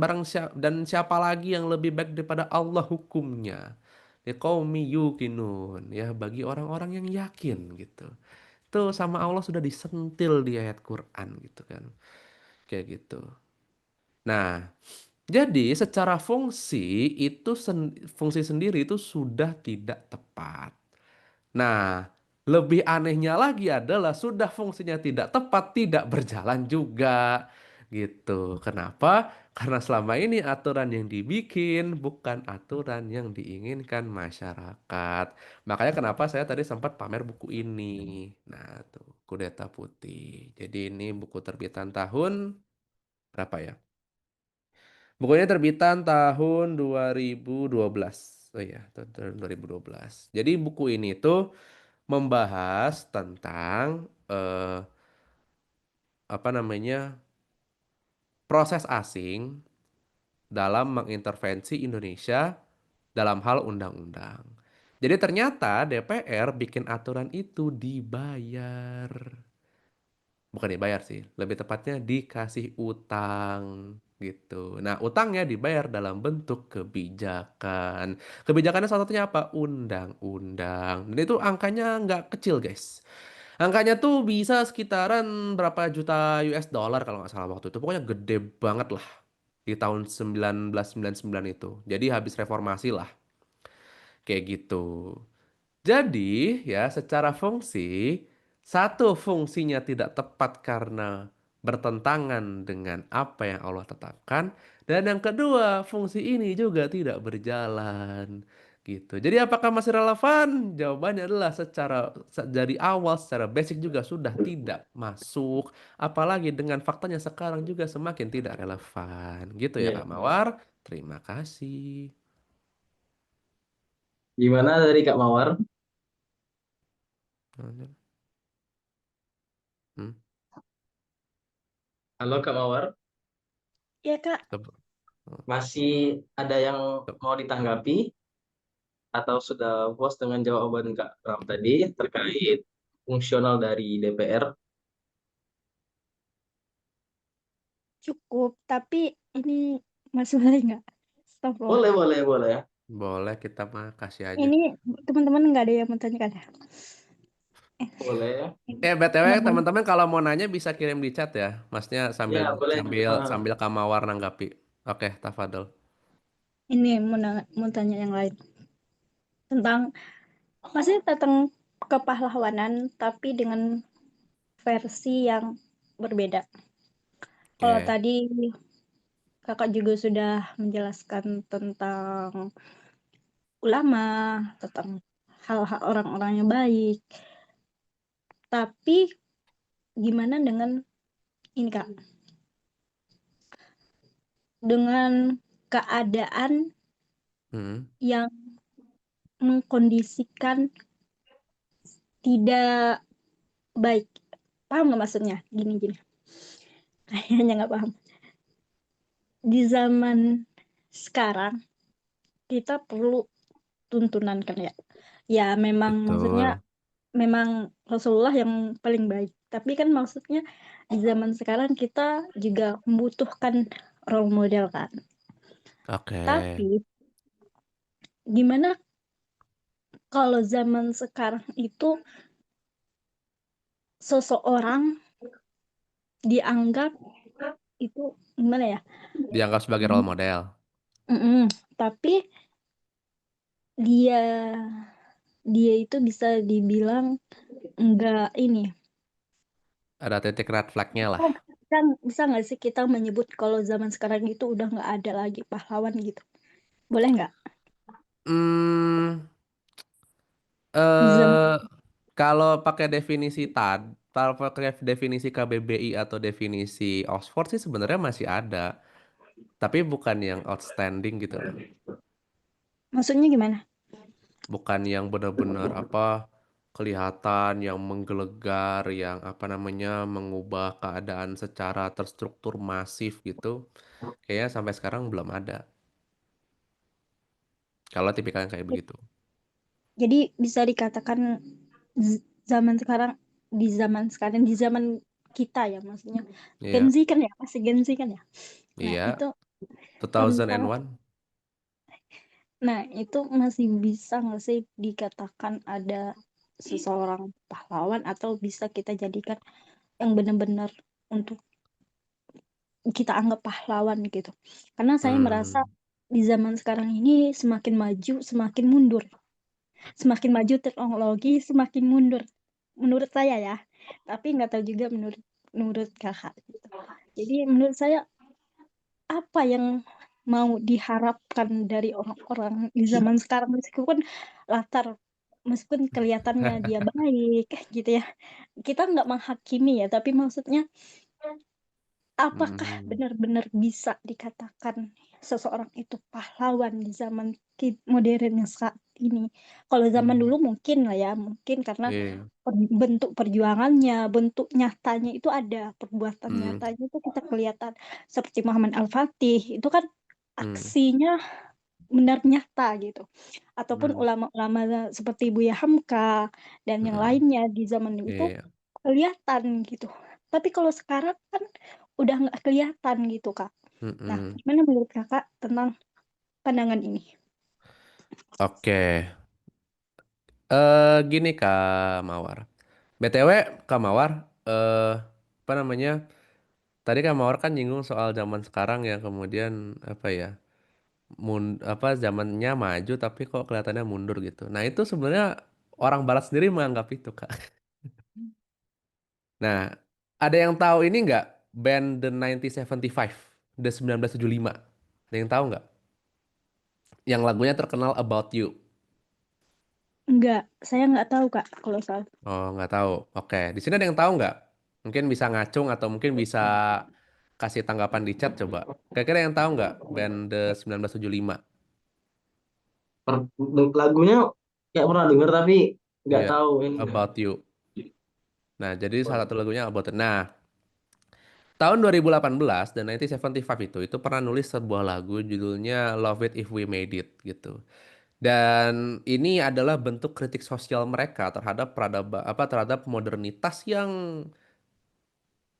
siapa lagi yang lebih baik daripada Allah hukumnya? Liqaumi yuqinun ya bagi orang-orang yang yakin gitu. Itu sama Allah sudah disentil di ayat Quran gitu kan. Kayak gitu. Nah, jadi secara fungsi sendiri itu sudah tidak tepat. Nah, lebih anehnya lagi adalah sudah fungsinya tidak tepat, tidak berjalan juga. Gitu. Kenapa? Karena selama ini aturan yang dibikin bukan aturan yang diinginkan masyarakat. Makanya kenapa saya tadi sempat pamer buku ini. Nah, tuh, Kudeta Putih. Jadi ini buku terbitan tahun berapa ya? Bukunya terbitan tahun 2012. Oh iya, tahun 2012. Jadi buku ini tuh membahas tentang apa namanya proses asing dalam mengintervensi Indonesia dalam hal undang-undang. Jadi ternyata DPR bikin aturan itu dibayar. Bukan dibayar sih, lebih tepatnya dikasih utang gitu. Nah, utangnya dibayar dalam bentuk kebijakan. Kebijakannya salah satunya apa? Undang-undang. Dan itu angkanya nggak kecil, guys. Angkanya tuh bisa sekitaran berapa juta US dollar kalau nggak salah waktu itu. Pokoknya gede banget lah di tahun 1999 itu. Jadi habis reformasi lah. Kayak gitu. Jadi, ya, secara fungsi, satu fungsinya tidak tepat karena bertentangan dengan apa yang Allah tetapkan, dan yang kedua, fungsi ini juga tidak berjalan. Gitu. Jadi, apakah masih relevan? Jawabannya adalah dari awal, secara basic juga sudah tidak masuk. Apalagi dengan faktanya sekarang juga semakin tidak relevan. Gitu ya, Iya. Kak Mawar. Terima kasih. Gimana dari Kak Mawar? Hmm. Halo Kak Mawar, Ya, Kak. masih ada yang mau ditanggapi atau sudah puas dengan jawaban Kak Ram tadi terkait fungsional dari DPR? Cukup, tapi ini masih boleh nggak? Astagfirullah. Boleh, boleh, boleh. Boleh kita mah kasih aja. Ini teman-teman nggak ada yang mau tanyakan ya? Boleh. BTW Nggak boleh. teman-teman kalau mau nanya bisa kirim di chat ya. Masnya sambil Ya, boleh. sambil Ah, sambil Kamawar nanggapi. Oke, tafadhol. Ini mau tanya yang lain tentang masih tentang kepahlawanan, tapi dengan versi yang berbeda. Kalau Oke. tadi kakak juga sudah menjelaskan tentang ulama, tentang hal-hal orang-orang yang baik. Tapi gimana dengan ini Kak? Dengan keadaan Hmm. yang mengkondisikan tidak baik. Paham nggak maksudnya? Gini-gini. Kayaknya nggak paham. Di zaman sekarang kita perlu tuntunan kan ya. Ya memang maksudnya Betul. memang Rasulullah yang paling baik. Tapi kan maksudnya di zaman sekarang kita juga membutuhkan role model kan. Oke. Tapi gimana kalau zaman sekarang itu seseorang dianggap itu gimana ya? Dianggap sebagai role model. Mm-mm. Tapi dia dia itu bisa dibilang enggak ini. Ada titik red flag-nya lah. Oh, bisa nggak sih kita menyebut kalau zaman sekarang itu udah nggak ada lagi pahlawan gitu? Boleh nggak? Hmm, Di zaman eh kalau pakai definisi kalau pakai definisi KBBI atau definisi Oxford sih sebenarnya masih ada, tapi bukan yang outstanding gitu loh. maksudnya gimana? Bukan yang benar-benar apa kelihatan yang menggelegar, yang apa namanya mengubah keadaan secara terstruktur masif gitu. Kayaknya sampai sekarang belum ada. Kalau tipikal yang kayak begitu. Jadi bisa dikatakan zaman sekarang di zaman kita ya maksudnya Gen Iya, Z kan ya masih Gen Z kan ya. Nah iya, itu tentang 2001. nah itu masih bisa nggak sih dikatakan ada seseorang pahlawan atau bisa kita jadikan yang benar-benar untuk kita anggap pahlawan gitu. Karena saya merasa Hmm, di zaman sekarang ini semakin maju, semakin mundur. Semakin maju teknologi, semakin mundur. Menurut saya ya. Tapi nggak tahu juga menurut menurut kakak. Gitu. Jadi menurut saya apa yang mau diharapkan dari orang-orang di zaman sekarang latar meskipun kelihatannya dia baik gitu ya. Kita nggak menghakimi ya, tapi maksudnya apakah hmm, benar-benar bisa dikatakan seseorang itu pahlawan di zaman modern yang saat ini? Kalau zaman hmm, dulu mungkin lah ya, mungkin karena iya, bentuk perjuangannya, bentuk nyatanya itu ada, perbuatan hmm, nyatanya itu kita kelihatan seperti Muhammad Al-Fatih itu kan hmm, aksinya benar nyata gitu. Ataupun hmm, ulama-ulama seperti Buya Hamka dan yang hmm, lainnya di zaman itu iya, kelihatan gitu. Tapi kalau sekarang kan udah nggak kelihatan gitu, Kak. hmm, Nah, hmm. gimana menurut Kakak tentang pandangan ini? Oke. Gini Kak Mawar. BTW Kak Mawar, apa namanya? Tadi Kak Mawar kan nyinggung soal zaman sekarang yang kemudian apa ya? Apa zamannya maju tapi kok kelihatannya mundur gitu. Nah, itu sebenarnya orang barat sendiri menganggap itu, Kak. Nah, ada yang tahu ini nggak? Band The 1975, The 1975. Ada yang tahu nggak? Yang lagunya terkenal About You. Enggak, saya nggak tahu, Kak, kalau soal. Oh, nggak tahu. Oke, di sini ada yang tahu nggak? Mungkin bisa ngacung atau mungkin bisa kasih tanggapan di chat coba. Kira-kira yang tahu nggak band The 1975? Lagunya kayak pernah denger tapi nggak Iya, tahu ini. About You. Nah, jadi salah satu lagunya About It. Nah, tahun 2018 dan 1975 itu pernah nulis sebuah lagu judulnya Love It If We Made It gitu. Dan ini adalah bentuk kritik sosial mereka terhadap terhadap modernitas yang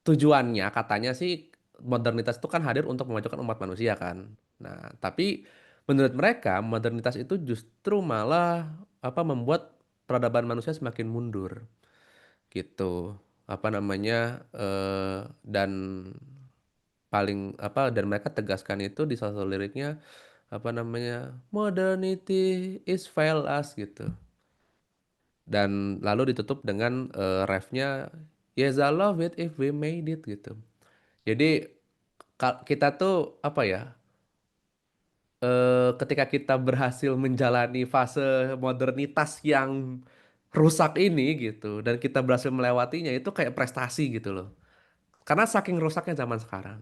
tujuannya katanya sih modernitas itu kan hadir untuk memajukan umat manusia kan. Nah, tapi menurut mereka modernitas itu justru malah apa membuat peradaban manusia semakin mundur gitu. Apa namanya dan paling apa dan mereka tegaskan itu di salah satu liriknya apa namanya modernity is fail us gitu. Dan lalu ditutup dengan refnya yes I love it if we made it gitu. Jadi kita tuh apa ya? Ketika kita berhasil menjalani fase modernitas yang rusak ini gitu dan kita berhasil melewatinya itu kayak prestasi gitu loh. Karena saking rusaknya zaman sekarang.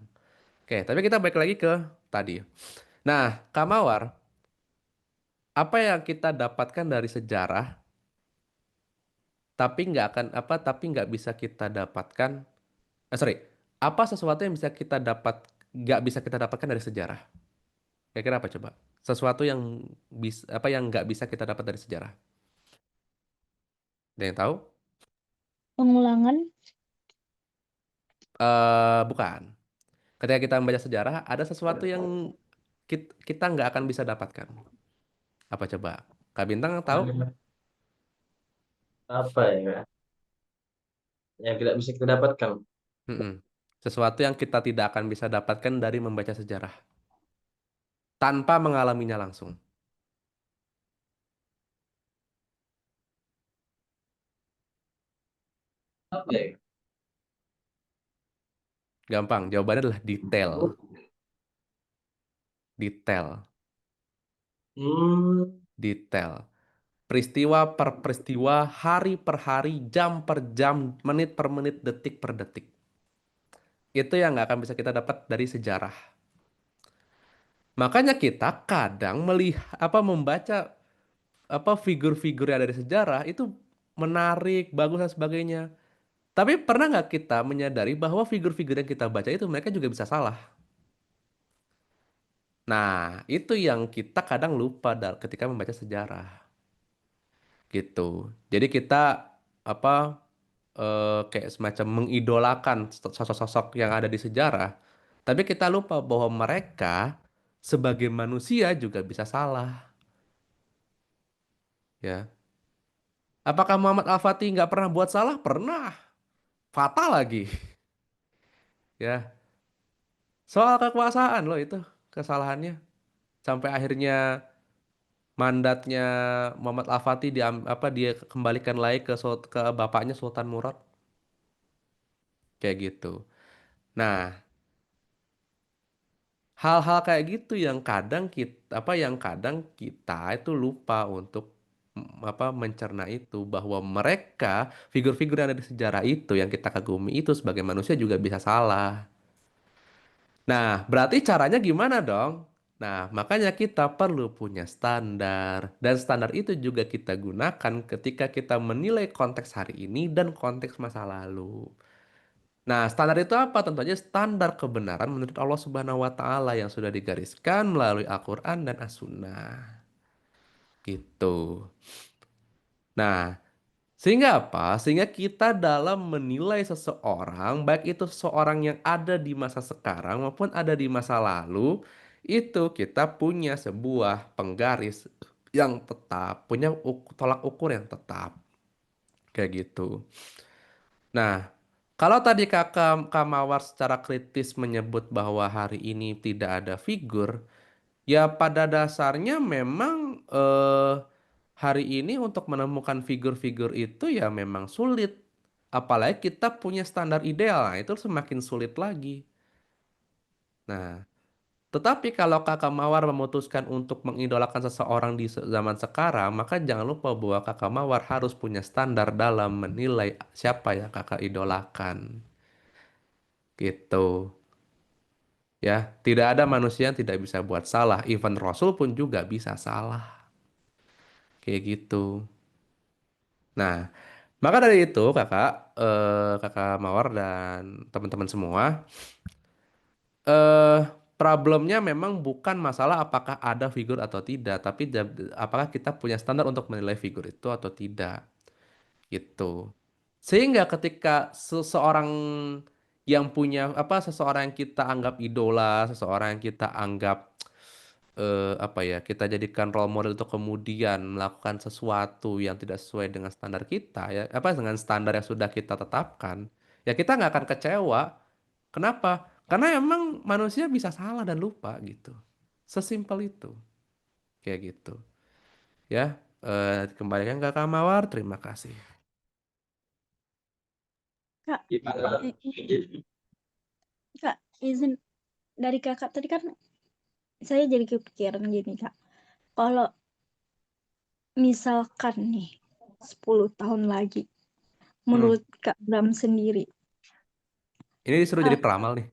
Oke, tapi kita balik lagi ke tadi. Nah, Kamawar, apa yang kita dapatkan dari sejarah tapi nggak bisa kita dapatkan. Sorry, apa sesuatu yang nggak bisa kita dapatkan dari sejarah? Kira-kira apa coba? Sesuatu yang yang nggak bisa kita dapat dari sejarah. Ada yang tahu? Pengulangan. Bukan. Ketika kita membaca sejarah, ada sesuatu yang kita nggak akan bisa dapatkan. Apa coba? Kak Bintang tahu? Apa ya yang tidak bisa kita dapatkan? Mm-mm. Sesuatu yang kita tidak akan bisa dapatkan dari membaca sejarah tanpa mengalaminya langsung. Apa ya? Gampang, jawabannya adalah detail. Detail. Hmm, Detail. Peristiwa per peristiwa, hari per hari, jam per jam, menit per menit, detik per detik. Itu yang nggak akan bisa kita dapat dari sejarah. Makanya kita kadang membaca figur-figur yang ada di sejarah itu menarik, bagus dan sebagainya. Tapi pernah nggak kita menyadari bahwa figur-figur yang kita baca itu mereka juga bisa salah? Nah, itu yang kita kadang lupa ketika membaca sejarah, gitu. Jadi kita apa kayak semacam mengidolakan sosok-sosok yang ada di sejarah, tapi kita lupa bahwa mereka sebagai manusia juga bisa salah, ya. Apakah Muhammad Al-Fatih nggak pernah buat salah? Pernah, fatal lagi, ya. Soal kekuasaan loh itu kesalahannya, sampai akhirnya mandatnya Muhammad Al-Fatih dia kembalikan lagi ke bapaknya Sultan Murad, kayak gitu. Nah, hal-hal kayak gitu yang kadang kita itu lupa untuk mencerna itu, bahwa mereka figur-figur yang ada di sejarah itu yang kita kagumi itu sebagai manusia juga bisa salah. Nah, berarti caranya gimana dong? Nah, makanya kita perlu punya standar, dan standar itu juga kita gunakan ketika kita menilai konteks hari ini dan konteks masa lalu. Nah, standar itu apa? Tentu saja standar kebenaran menurut Allah Subhanahu wa Ta'ala yang sudah digariskan melalui Al-Quran dan As-Sunnah. Gitu. Nah, sehingga apa? Sehingga kita dalam menilai seseorang, baik itu seseorang yang ada di masa sekarang maupun ada di masa lalu, itu kita punya sebuah penggaris yang tetap, punya tolak ukur yang tetap. Kayak gitu. Nah, kalau tadi Kak Mawar secara kritis menyebut bahwa hari ini tidak ada figur, ya pada dasarnya memang hari ini untuk menemukan figur-figur itu ya memang sulit. Apalagi kita punya standar ideal, nah itu semakin sulit lagi. Nah, tetapi kalau Kakak Mawar memutuskan untuk mengidolakan seseorang di zaman sekarang, maka jangan lupa bahwa Kakak Mawar harus punya standar dalam menilai siapa yang Kakak idolakan. Gitu. Ya, tidak ada manusia yang tidak bisa buat salah. Even Rasul pun juga bisa salah. Kayak gitu. Nah, maka dari itu kakak Mawar dan teman-teman semua, eh problemnya memang bukan masalah apakah ada figur atau tidak, tapi apakah kita punya standar untuk menilai figur itu atau tidak, gitu. Sehingga ketika seseorang seseorang yang kita anggap idola, seseorang yang kita anggap kita jadikan role model untuk kemudian melakukan sesuatu yang tidak sesuai dengan standar kita, ya dengan standar yang sudah kita tetapkan, ya kita nggak akan kecewa. Kenapa? Karena emang manusia bisa salah dan lupa gitu, sesimpel itu, kayak gitu, ya. Kembalikan ke Kak Mawar, terima kasih. Kak, gimana? Kak, izin dari kakak tadi kan saya jadi kepikiran gini, Kak. Kalau misalkan nih 10 tahun lagi, Hmm. menurut Kak Bram sendiri, Ini disuruh jadi ah, peramal nih.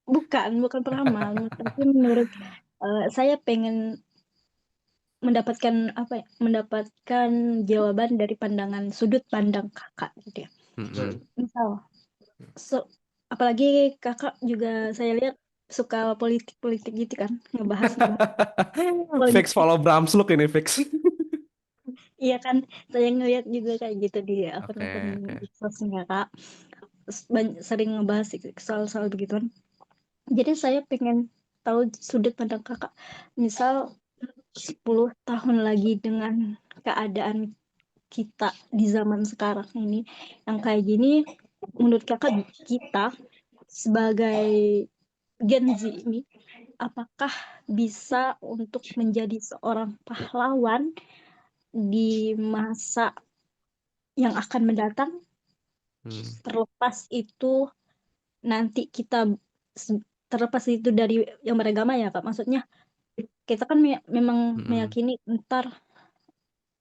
bukan peramal, tapi menurut saya pengen mendapatkan apa ya? Mendapatkan jawaban dari sudut pandang kakak gitu ya. Mm-mm. Misal, apalagi kakak juga saya lihat suka politik-politik gitu kan, ngebahas Fix politik. follow Bramslook ini fix. Iya kan, saya ngeliat juga kayak gitu di Oke, akun-akun oke. sosmed kak. Sering ngebahas soal-soal begituan. Jadi saya pengen tahu sudut pandang kakak. Misal 10 tahun lagi dengan keadaan kita di zaman sekarang ini yang kayak gini, menurut kakak kita sebagai Gen Z ini apakah bisa untuk menjadi seorang pahlawan di masa yang akan mendatang, Hmm. terlepas itu nanti terlepas itu dari yang beragama ya Kak. Maksudnya kita kan memang Mm-mm. meyakini ntar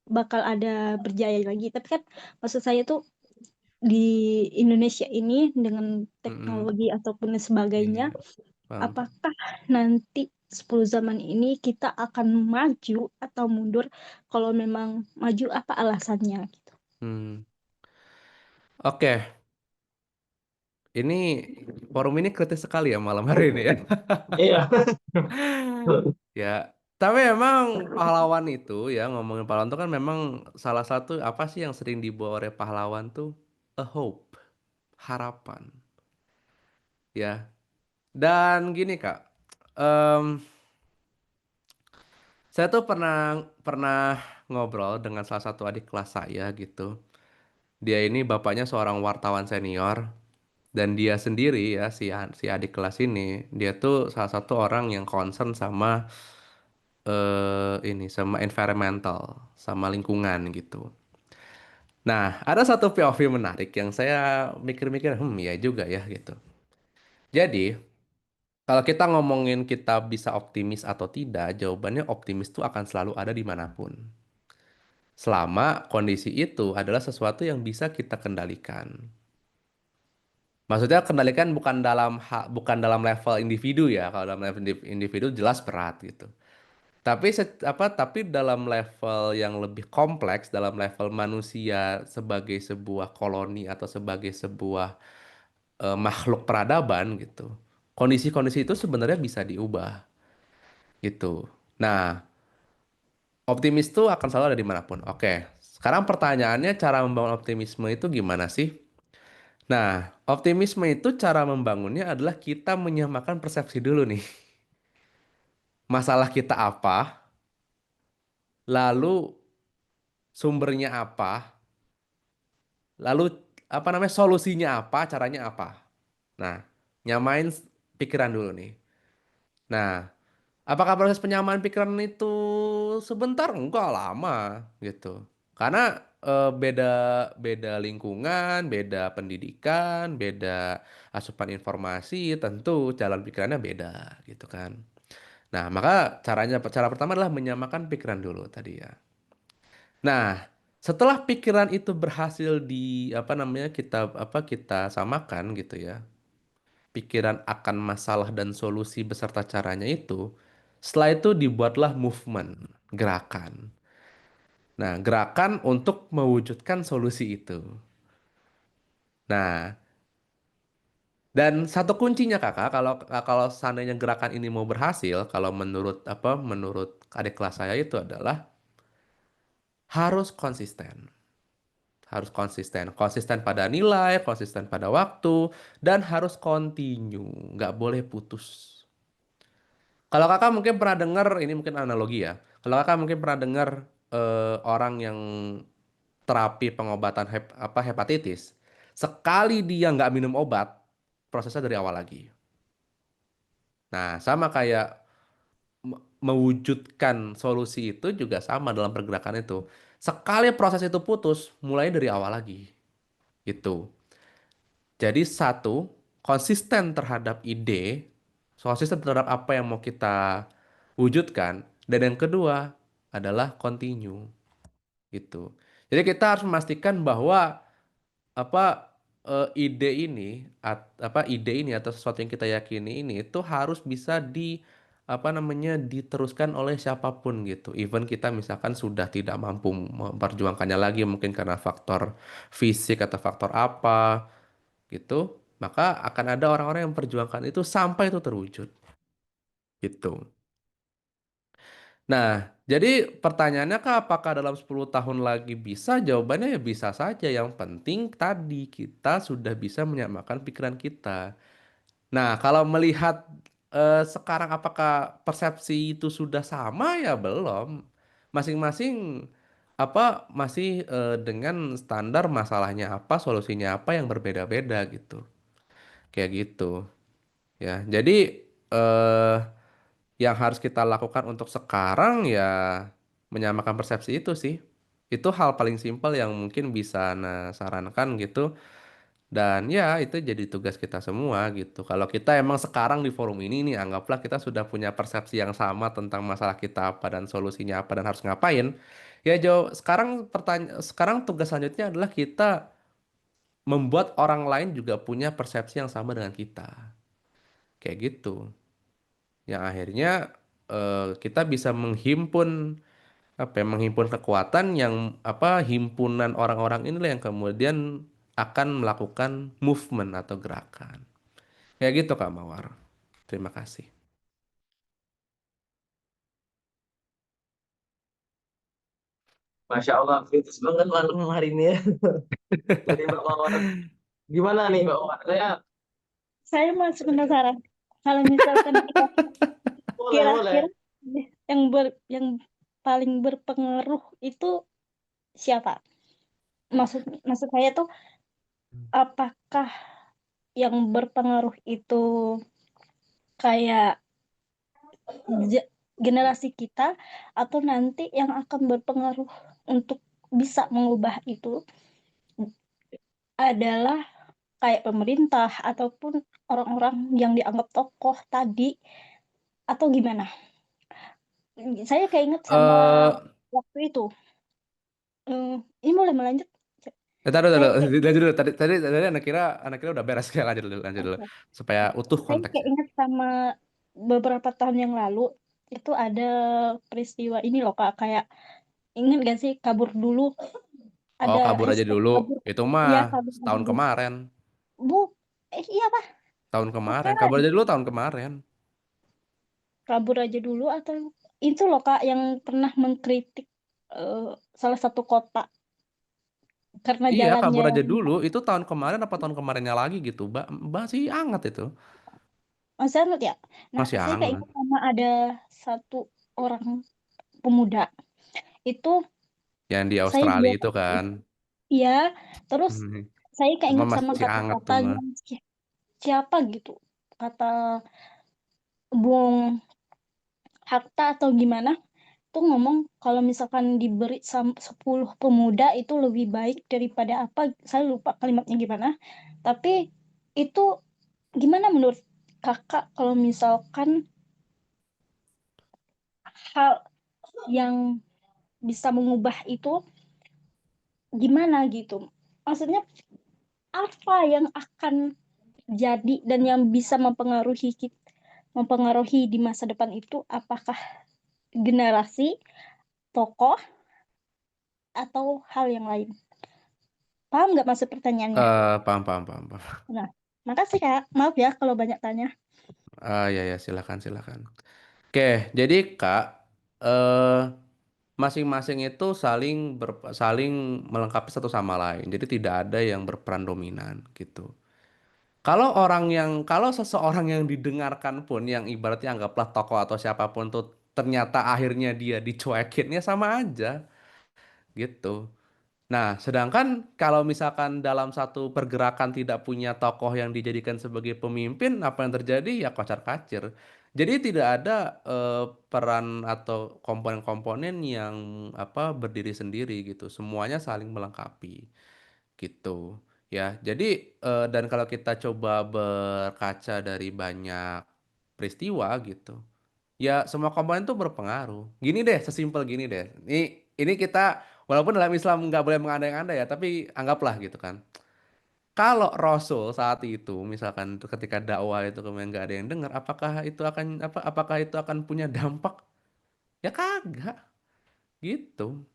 bakal ada berjaya lagi. Tapi kan maksud saya tuh di Indonesia ini dengan Mm-mm. teknologi ataupun sebagainya, Iya, paham. apakah nanti 10 zaman ini kita akan maju atau mundur? Kalau memang maju, apa alasannya gitu? Hmm. Oke, ini forum ini kritis sekali ya malam hari ini ya. Iya. Ya, tapi emang pahlawan itu ya ngomongin pahlawan itu kan memang salah satu apa sih yang sering dibawa oleh pahlawan tuh a hope, harapan, ya. Dan gini Kak, em, saya tuh pernah pernah ngobrol dengan salah satu adik kelas saya gitu. Dia ini bapaknya seorang wartawan senior dan dia sendiri ya si adik kelas ini dia tuh salah satu orang yang concern sama ini sama environmental, sama lingkungan gitu. Nah, ada satu POV menarik yang saya mikir-mikir, ya juga ya gitu. Jadi, kalau kita ngomongin kita bisa optimis atau tidak, jawabannya optimis itu akan selalu ada dimanapun. Selama kondisi itu adalah sesuatu yang bisa kita kendalikan. Maksudnya kendalikan bukan dalam level individu ya. Kalau dalam level individu jelas berat gitu. Tapi dalam level yang lebih kompleks, dalam level manusia sebagai sebuah koloni atau sebagai sebuah makhluk peradaban gitu. Kondisi-kondisi itu sebenarnya bisa diubah gitu. Nah, optimis itu akan selalu ada dimanapun. Oke, sekarang pertanyaannya cara membangun optimisme itu gimana sih? Nah, optimisme itu cara membangunnya adalah kita menyamakan persepsi dulu nih. Masalah kita apa, lalu sumbernya apa, lalu apa namanya solusinya apa, caranya apa. Nah, nyamain pikiran dulu nih. Nah, apakah proses penyamaan pikiran itu sebentar? Enggak lama gitu. Karena beda beda lingkungan, beda pendidikan, beda asupan informasi, tentu jalan pikirannya beda gitu kan. Nah, maka cara pertama adalah menyamakan pikiran dulu tadi ya. Nah, setelah pikiran itu berhasil di apa namanya kita samakan gitu ya. Pikiran akan masalah dan solusi beserta caranya itu, setelah itu dibuatlah movement, gerakan. Nah, gerakan untuk mewujudkan solusi itu. Nah, dan satu kuncinya Kakak, kalau kalau seandainya gerakan ini mau berhasil, kalau menurut adik kelas saya itu adalah harus konsisten. Harus konsisten. Konsisten pada nilai, konsisten pada waktu, dan harus continue. Nggak boleh putus. Kalau kakak mungkin pernah dengar, ini mungkin analogi ya. Kalau kakak mungkin pernah dengar orang yang terapi pengobatan hepatitis, sekali dia nggak minum obat, prosesnya dari awal lagi. Nah, sama kayak mewujudkan solusi itu juga sama dalam pergerakan itu. Sekali proses itu putus, mulai dari awal lagi. Gitu. Jadi satu, konsisten terhadap ide, konsisten terhadap apa yang mau kita wujudkan, dan yang kedua adalah continue gitu. Jadi kita harus memastikan bahwa apa ide ini atau sesuatu yang kita yakini ini itu harus bisa apa namanya diteruskan oleh siapapun gitu. Even kita misalkan sudah tidak mampu memperjuangkannya lagi mungkin karena faktor fisik atau faktor apa gitu, maka akan ada orang-orang yang memperjuangkan itu sampai itu terwujud gitu. Nah, jadi pertanyaannya kak, apakah dalam 10 tahun lagi bisa? Jawabannya ya bisa saja. Yang penting tadi kita sudah bisa menyamakan pikiran kita. Nah, kalau melihat sekarang apakah persepsi itu sudah sama ya belum. Masing-masing apa masih dengan standar masalahnya apa, solusinya apa yang berbeda-beda gitu. Kayak gitu ya. Jadi eh yang harus kita lakukan untuk sekarang ya menyamakan persepsi itu sih. Itu hal paling simpel yang mungkin bisa Ana sarankan gitu. Dan ya itu jadi tugas kita semua gitu. Kalau kita emang sekarang di forum ini nih anggaplah kita sudah punya persepsi yang sama tentang masalah kita apa dan solusinya apa dan harus ngapain. Ya Jo, sekarang tugas selanjutnya adalah kita membuat orang lain juga punya persepsi yang sama dengan kita. Kayak gitu. Yang akhirnya kita bisa menghimpun apa ya, menghimpun kekuatan yang apa himpunan orang-orang inilah yang kemudian akan melakukan movement atau gerakan. Kayak gitu Kak Mawar. Terima kasih. Masya Allah, kritis banget malam hari ini ya dari Mbak Mawar. Gimana nih Mbak Mawar? Saya masih penasaran. Kalau misalkan kita Boleh, boleh. kira-kira yang paling berpengaruh itu siapa? Maksud maksud saya tuh apakah yang berpengaruh itu kayak generasi kita atau nanti yang akan berpengaruh untuk bisa mengubah itu adalah kayak pemerintah ataupun orang-orang yang dianggap tokoh tadi atau gimana? Saya keinget sama Eh, waktu itu. Ini boleh melanjut? taruh dulu, Saya keinget, lanjut dulu. Tadi anak kira udah beres kayak lanjut dulu oke. supaya utuh Saya konteksnya. keinget sama beberapa tahun yang lalu itu ada peristiwa ini loh Kak, kayak ingat gak sih kabur dulu Oh, ada kabur aja hashtag dulu. kabur, Itu mah iya kabur aja setahun dulu. kemarin. Bu, iya Pak, Tahun kemarin. bukan Kabur aja dulu tahun kemarin. kabur aja dulu atau itu loh Kak yang pernah mengkritik eh, salah satu kota karena Iya, jalannya kabur aja yang dulu. Itu tahun kemarin apa tahun kemarinnya lagi gitu. Masih hangat itu. masih hangat ya. Nah, Masih saya hangat. keinget sama ada satu orang pemuda itu Yang di saya Australia biasa itu kan. iya, terus Hmm. saya Itu mah keinget sama masih hangat tuh kata-katanya mah. siapa gitu, kata Bung Hatta atau gimana tuh ngomong kalau misalkan diberi 10 pemuda itu lebih baik daripada apa, saya lupa kalimatnya gimana, tapi itu gimana menurut kakak kalau misalkan hal yang bisa mengubah itu gimana gitu, maksudnya apa yang akan jadi dan yang bisa mempengaruhi di masa depan itu, apakah generasi, tokoh, atau hal yang lain? Paham nggak maksud pertanyaannya? Paham, paham, paham, paham. Nah, makasih Kak. Maaf ya kalau banyak tanya. Ya, ya, silakan, silakan. Oke, jadi Kak, eh masing-masing itu saling melengkapi satu sama lain. Jadi tidak ada yang berperan dominan gitu. Kalau seseorang yang didengarkan pun yang ibaratnya anggaplah tokoh atau siapapun tuh ternyata akhirnya dia dicuekinnya sama aja gitu. Nah, sedangkan kalau misalkan dalam satu pergerakan tidak punya tokoh yang dijadikan sebagai pemimpin, apa yang terjadi ya kocar-kacir. Jadi tidak ada peran atau komponen-komponen yang apa berdiri sendiri gitu. Semuanya saling melengkapi gitu. Ya, jadi dan kalau kita coba berkaca dari banyak peristiwa gitu, ya semua komponen itu berpengaruh. Gini deh, sesimpel gini deh. Ini kita walaupun dalam Islam nggak boleh mengandai-andai ya, tapi anggaplah gitu kan. Kalau Rasul saat itu misalkan ketika dakwah itu kemudian nggak ada yang dengar, apakah itu akan apakah itu akan punya dampak? Ya kagak gitu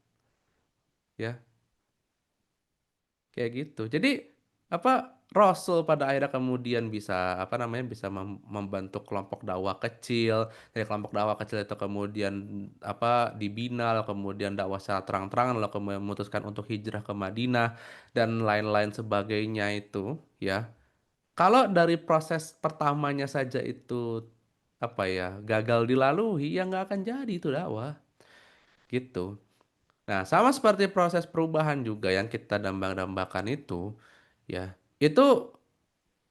ya. Kayak gitu. Jadi apa Rasul pada akhirnya kemudian bisa apa namanya bisa membantu kelompok dakwah kecil. Dari kelompok dakwah kecil itu kemudian apa dibina, lalu kemudian dakwah secara terang-terangan, lalu kemudian memutuskan untuk hijrah ke Madinah dan lain-lain sebagainya itu ya. Kalau dari proses pertamanya saja itu apa ya gagal dilalui, ya nggak akan jadi itu dakwah gitu. Nah, sama seperti proses perubahan juga yang kita dambang-dambakan itu, ya, itu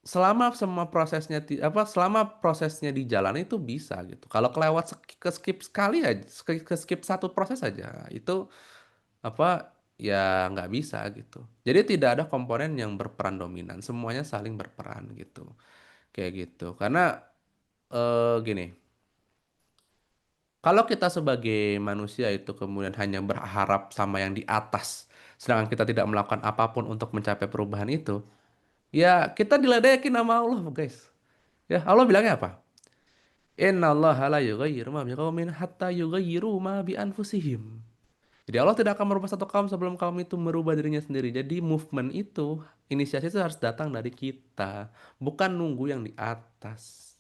selama semua prosesnya selama prosesnya di jalan itu bisa gitu. Kalau kelewat ke skip sekali aja, ke skip satu proses aja, itu apa ya nggak bisa gitu. Jadi tidak ada komponen yang berperan dominan, semuanya saling berperan gitu, kayak gitu. Karena gini. Kalau kita sebagai manusia itu kemudian hanya berharap sama yang di atas, sedangkan kita tidak melakukan apapun untuk mencapai perubahan itu, ya kita diledekin sama Allah, guys. Ya, Allah bilangnya apa? Innallaha la yughayyiru ma biqaumin hatta yughayyiru ma bi anfusihim. Jadi Allah tidak akan merubah satu kaum sebelum kaum itu merubah dirinya sendiri. Jadi movement itu, inisiasi itu harus datang dari kita, bukan nunggu yang di atas.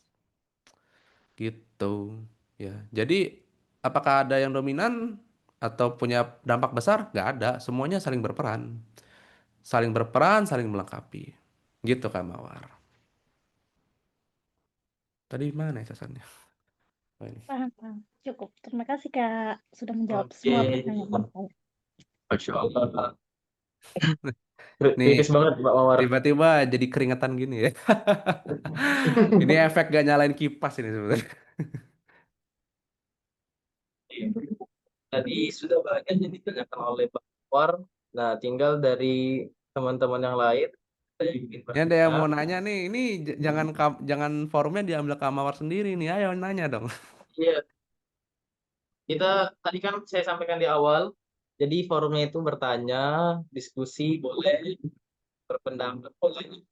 Gitu. Ya. Jadi apakah ada yang dominan atau punya dampak besar? Nggak ada. Semuanya saling berperan. Saling berperan, saling melengkapi. Gitu kan Mawar. Tadi mana ya casannya? Oh, ini. Paham, paham. Cukup. Terima kasih, Kak, sudah menjawab Oke, semua pertanyaan saya. Masya Allah. Nih, Kritis banget Pak Mawar. tiba-tiba jadi keringetan gini ya. Ini efek gak nyalain kipas ini sebenarnya. Tadi sudah banyak yang ditanyakan oleh Pak Mawar. Nah, tinggal dari teman-teman yang lain, saya ingin Ini ada yang bertanya. mau nanya nih. Ini jangan forumnya diambil ke Mawar sendiri nih. Ayo nanya dong. Iya, kita tadi kan saya sampaikan di awal, jadi forumnya itu bertanya, diskusi boleh, berpendapat boleh.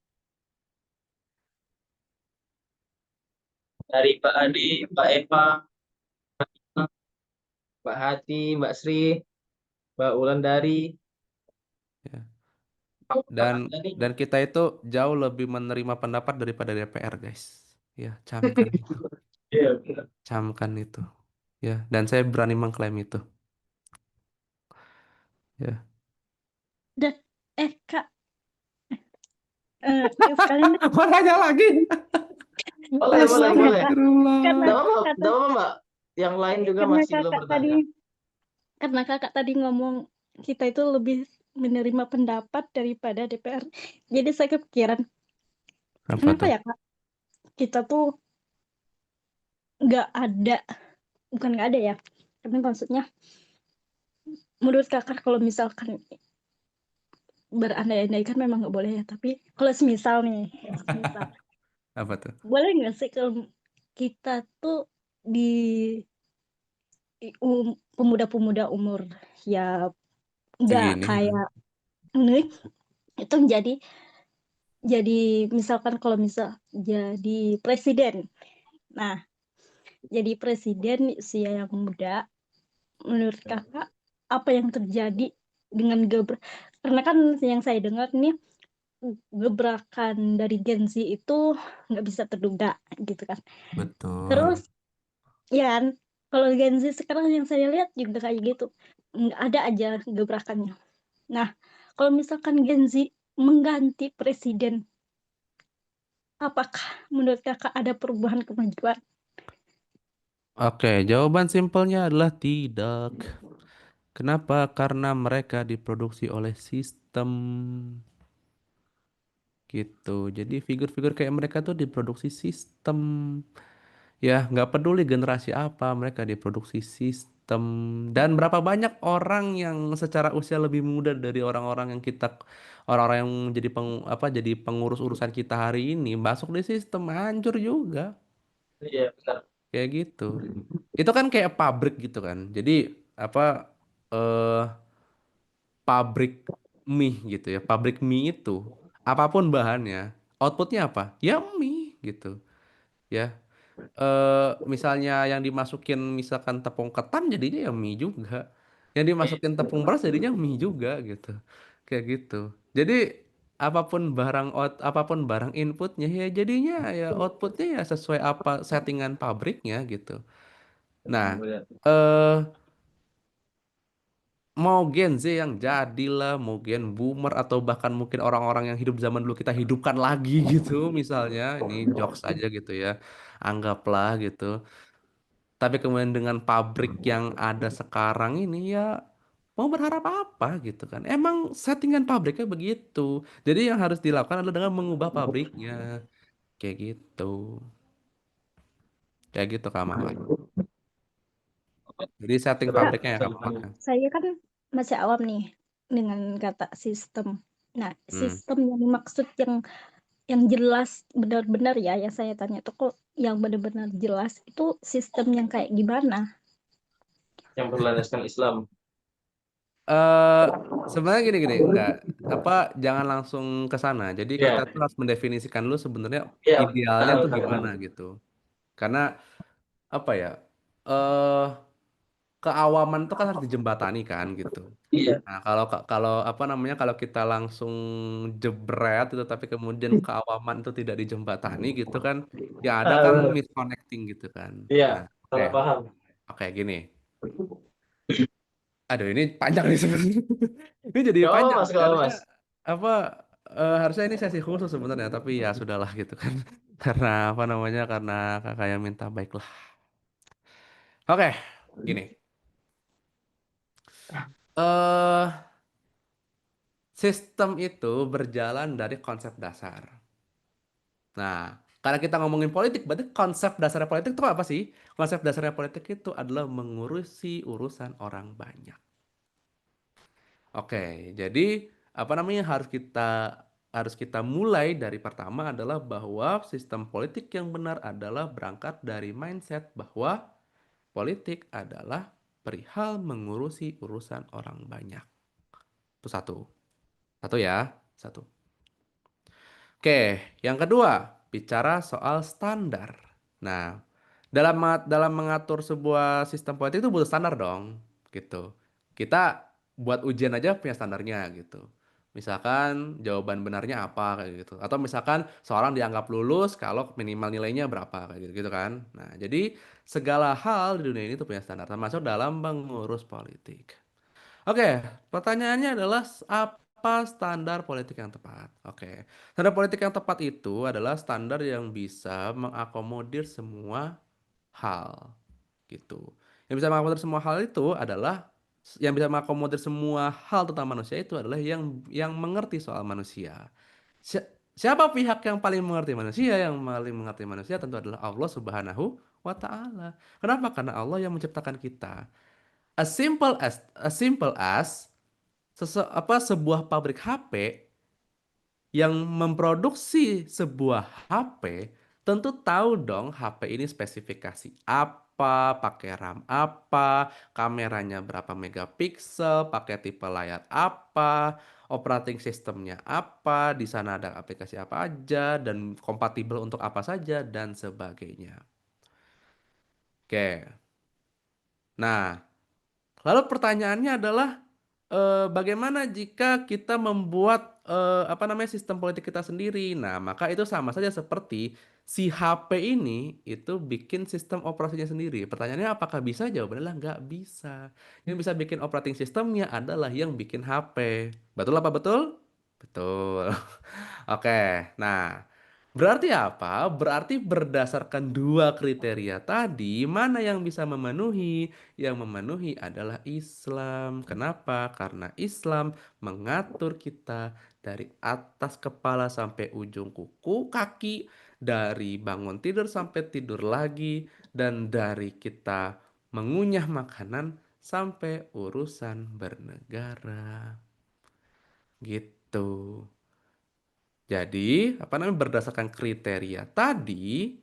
Dari Pak Adi, Mbak Eva, Mbak Hati, Mbak Sri, Mbak Wulandari, Ya. Pak Dan Adi. dan kita itu jauh lebih menerima pendapat daripada DPR, guys. Ya, camkan itu. Iya, benar. Camkan itu. Ya, dan saya berani mengklaim itu. Ya. Dan, Kak, sekalian deh, Mau nanya lagi? Boleh, boleh, karena boleh. Kak, Astagfirullah. karena Tidak apa, kata, tidak apa, Mbak. Yang lain juga karena masih belum kakak tadi, bertanya. karena kakak tadi ngomong kita itu lebih menerima pendapat daripada DPR. Jadi saya kepikiran, Apa kenapa tuh? ya Kak? Kita tuh nggak ada, bukan nggak ada ya. Tapi maksudnya, menurut kakak kalau misalkan berandai-andai kan memang nggak boleh ya. Tapi kalau semisal nih, semisal, Apa tuh? boleh nggak sih kalau kita tuh di pemuda-pemuda umur ya nggak Segini. kayak ini itu jadi misalkan kalau misal jadi presiden. Nah, jadi presiden di usia yang muda, menurut kakak apa yang terjadi dengan karena kan yang saya dengar nih gebrakan dari Gen Z itu nggak bisa terduga gitu kan. Terus Betul. ya kan, kalau Gen Z sekarang yang saya lihat juga kayak gitu, nggak ada aja gebrakannya. Nah, kalau misalkan Gen Z mengganti presiden, apakah menurut kakak ada perubahan kemajuan? Oke, jawaban simpelnya adalah tidak. Kenapa? Karena mereka diproduksi oleh sistem gitu. Jadi figur-figur kayak mereka tuh diproduksi sistem. Ya, nggak peduli generasi apa, mereka diproduksi sistem. Dan berapa banyak orang yang secara usia lebih muda dari orang-orang yang jadi jadi pengurus urusan kita hari ini masuk di sistem hancur juga, Iya, benar. kayak gitu. Itu kan kayak pabrik gitu kan. Jadi apa eh pabrik mie gitu ya. Pabrik mie itu apapun bahannya, outputnya apa? Ya mie gitu ya. Misalnya yang dimasukin misalkan tepung ketan jadinya ya mie juga. Yang dimasukin tepung beras jadinya mie juga gitu. Kayak gitu. Jadi apapun barang inputnya ya jadinya ya outputnya ya sesuai apa settingan pabriknya gitu. Nah, eh mau Gen Z yang jadilah, mau Gen Boomer atau bahkan mungkin orang-orang yang hidup zaman dulu kita hidupkan lagi gitu misalnya, ini jokes aja gitu ya. Anggaplah gitu. Tapi kemudian dengan pabrik yang ada sekarang ini ya mau berharap apa gitu kan. Emang settingan pabriknya begitu. Jadi yang harus dilakukan adalah dengan mengubah pabriknya. Kayak gitu. Kayak gitu Kak Maman. Jadi setting Keren. pabriknya ya Kak Maman ya. Saya kan masih awam nih dengan kata sistem. Nah, Hmm. sistem yang dimaksud yang jelas benar-benar ya yang saya tanya tuh kok yang benar-benar jelas itu sistem yang kayak gimana? Yang berlandaskan Islam. eh Sebenarnya gini-gini, enggak apa jangan langsung ke sana. Jadi kita Ya, tuh harus mendefinisikan dulu sebenarnya ya. idealnya tuh gimana gitu. Karena apa ya? eh Keawaman itu kan harus dijembatani kan gitu. Iya. Nah, kalau apa namanya kalau kita langsung jebret itu tapi kemudian keawaman itu tidak dijembatani gitu kan, ya ada kan Benar. misconnecting gitu kan. Iya, Nah, oke. salah paham. Oke, gini. Aduh, ini panjang nih sebenarnya. Ini jadi Gak apa panjang mas, nih. gak apa Harusnya mas. apa harusnya ini sesi khusus sebenarnya, tapi ya sudahlah gitu kan. Karena apa namanya? Karena kakak yang minta baiklah. Oke, gini. Eh Sistem itu berjalan dari konsep dasar. Nah, karena kita ngomongin politik, berarti konsep dasarnya politik itu apa sih? Konsep dasarnya politik itu adalah mengurusi urusan orang banyak. Oke, jadi apa namanya harus kita mulai dari pertama adalah bahwa sistem politik yang benar adalah berangkat dari mindset bahwa politik adalah perihal mengurusi urusan orang banyak. Itu satu. Satu ya, satu. Oke, yang kedua, bicara soal standar. Nah, dalam mengatur sebuah sistem politik itu butuh standar dong, gitu. Kita buat ujian aja punya standarnya gitu. Misalkan jawaban benarnya apa kayak gitu. Atau misalkan seorang dianggap lulus kalau minimal nilainya berapa kayak gitu, gitu kan. Nah, jadi segala hal di dunia ini tuh punya standar, termasuk dalam mengurus politik. Oke, pertanyaannya adalah apa standar politik yang tepat? Oke, standar politik yang tepat itu adalah standar yang bisa mengakomodir semua hal, gitu. Yang bisa mengakomodir semua hal itu adalah yang bisa mengakomodir semua hal tentang manusia itu adalah yang mengerti soal manusia. Siapa pihak yang paling mengerti manusia? Yang paling mengerti manusia tentu adalah Allah Subhanahu wa taala. Kenapa? Karena Allah yang menciptakan kita. As simple as sebuah pabrik HP yang memproduksi sebuah HP tentu tahu dong HP ini spesifikasi apa, pakai RAM apa, kameranya berapa megapiksel, pakai tipe layar apa, operating sistemnya apa, di sana ada aplikasi apa aja dan kompatibel untuk apa saja dan sebagainya. Oke. Nah, lalu pertanyaannya adalah bagaimana jika kita membuat apa namanya sistem politik kita sendiri? Nah, maka itu sama saja seperti si HP ini itu bikin sistem operasinya sendiri. Pertanyaannya apakah bisa? Jawabannya adalah nggak bisa. Yang bisa bikin operating sistemnya adalah yang bikin HP. Betul apa betul? Betul. Oke, nah berarti apa? Berarti berdasarkan dua kriteria tadi, mana yang bisa memenuhi? Yang memenuhi adalah Islam. Kenapa? Karena Islam mengatur kita dari atas kepala sampai ujung kuku kaki, dari bangun tidur sampai tidur lagi, dan dari kita mengunyah makanan sampai urusan bernegara. Gitu. Jadi, apa namanya berdasarkan kriteria tadi,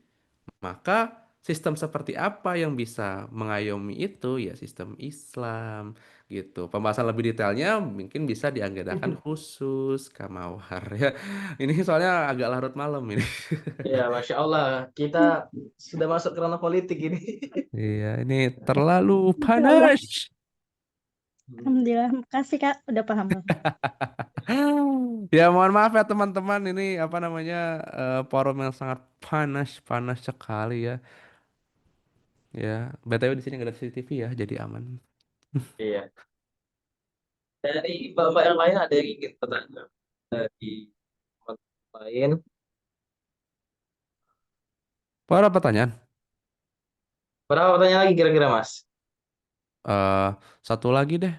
maka sistem seperti apa yang bisa mengayomi itu? Ya sistem Islam. gitu. Pembahasan lebih detailnya mungkin bisa dianggedakan khusus Kamawar ya. Ini soalnya agak larut malam ini. Ya, Masya Allah, kita sudah masuk ke ranah politik ini. Iya, ini terlalu Ya Allah, panas. alhamdulillah, makasih Kak, udah paham. Ya mohon maaf ya teman-teman, ini apa namanya forum yang sangat panas, panas sekali ya. Ya, BTW di sini nggak ada CCTV ya, jadi aman. Iya. Dari bapak yang lain ada yang ingin bertanya dari teman lain. Para pertanyaan. Berapa pertanyaan lagi kira-kira, Mas? eh Satu lagi deh,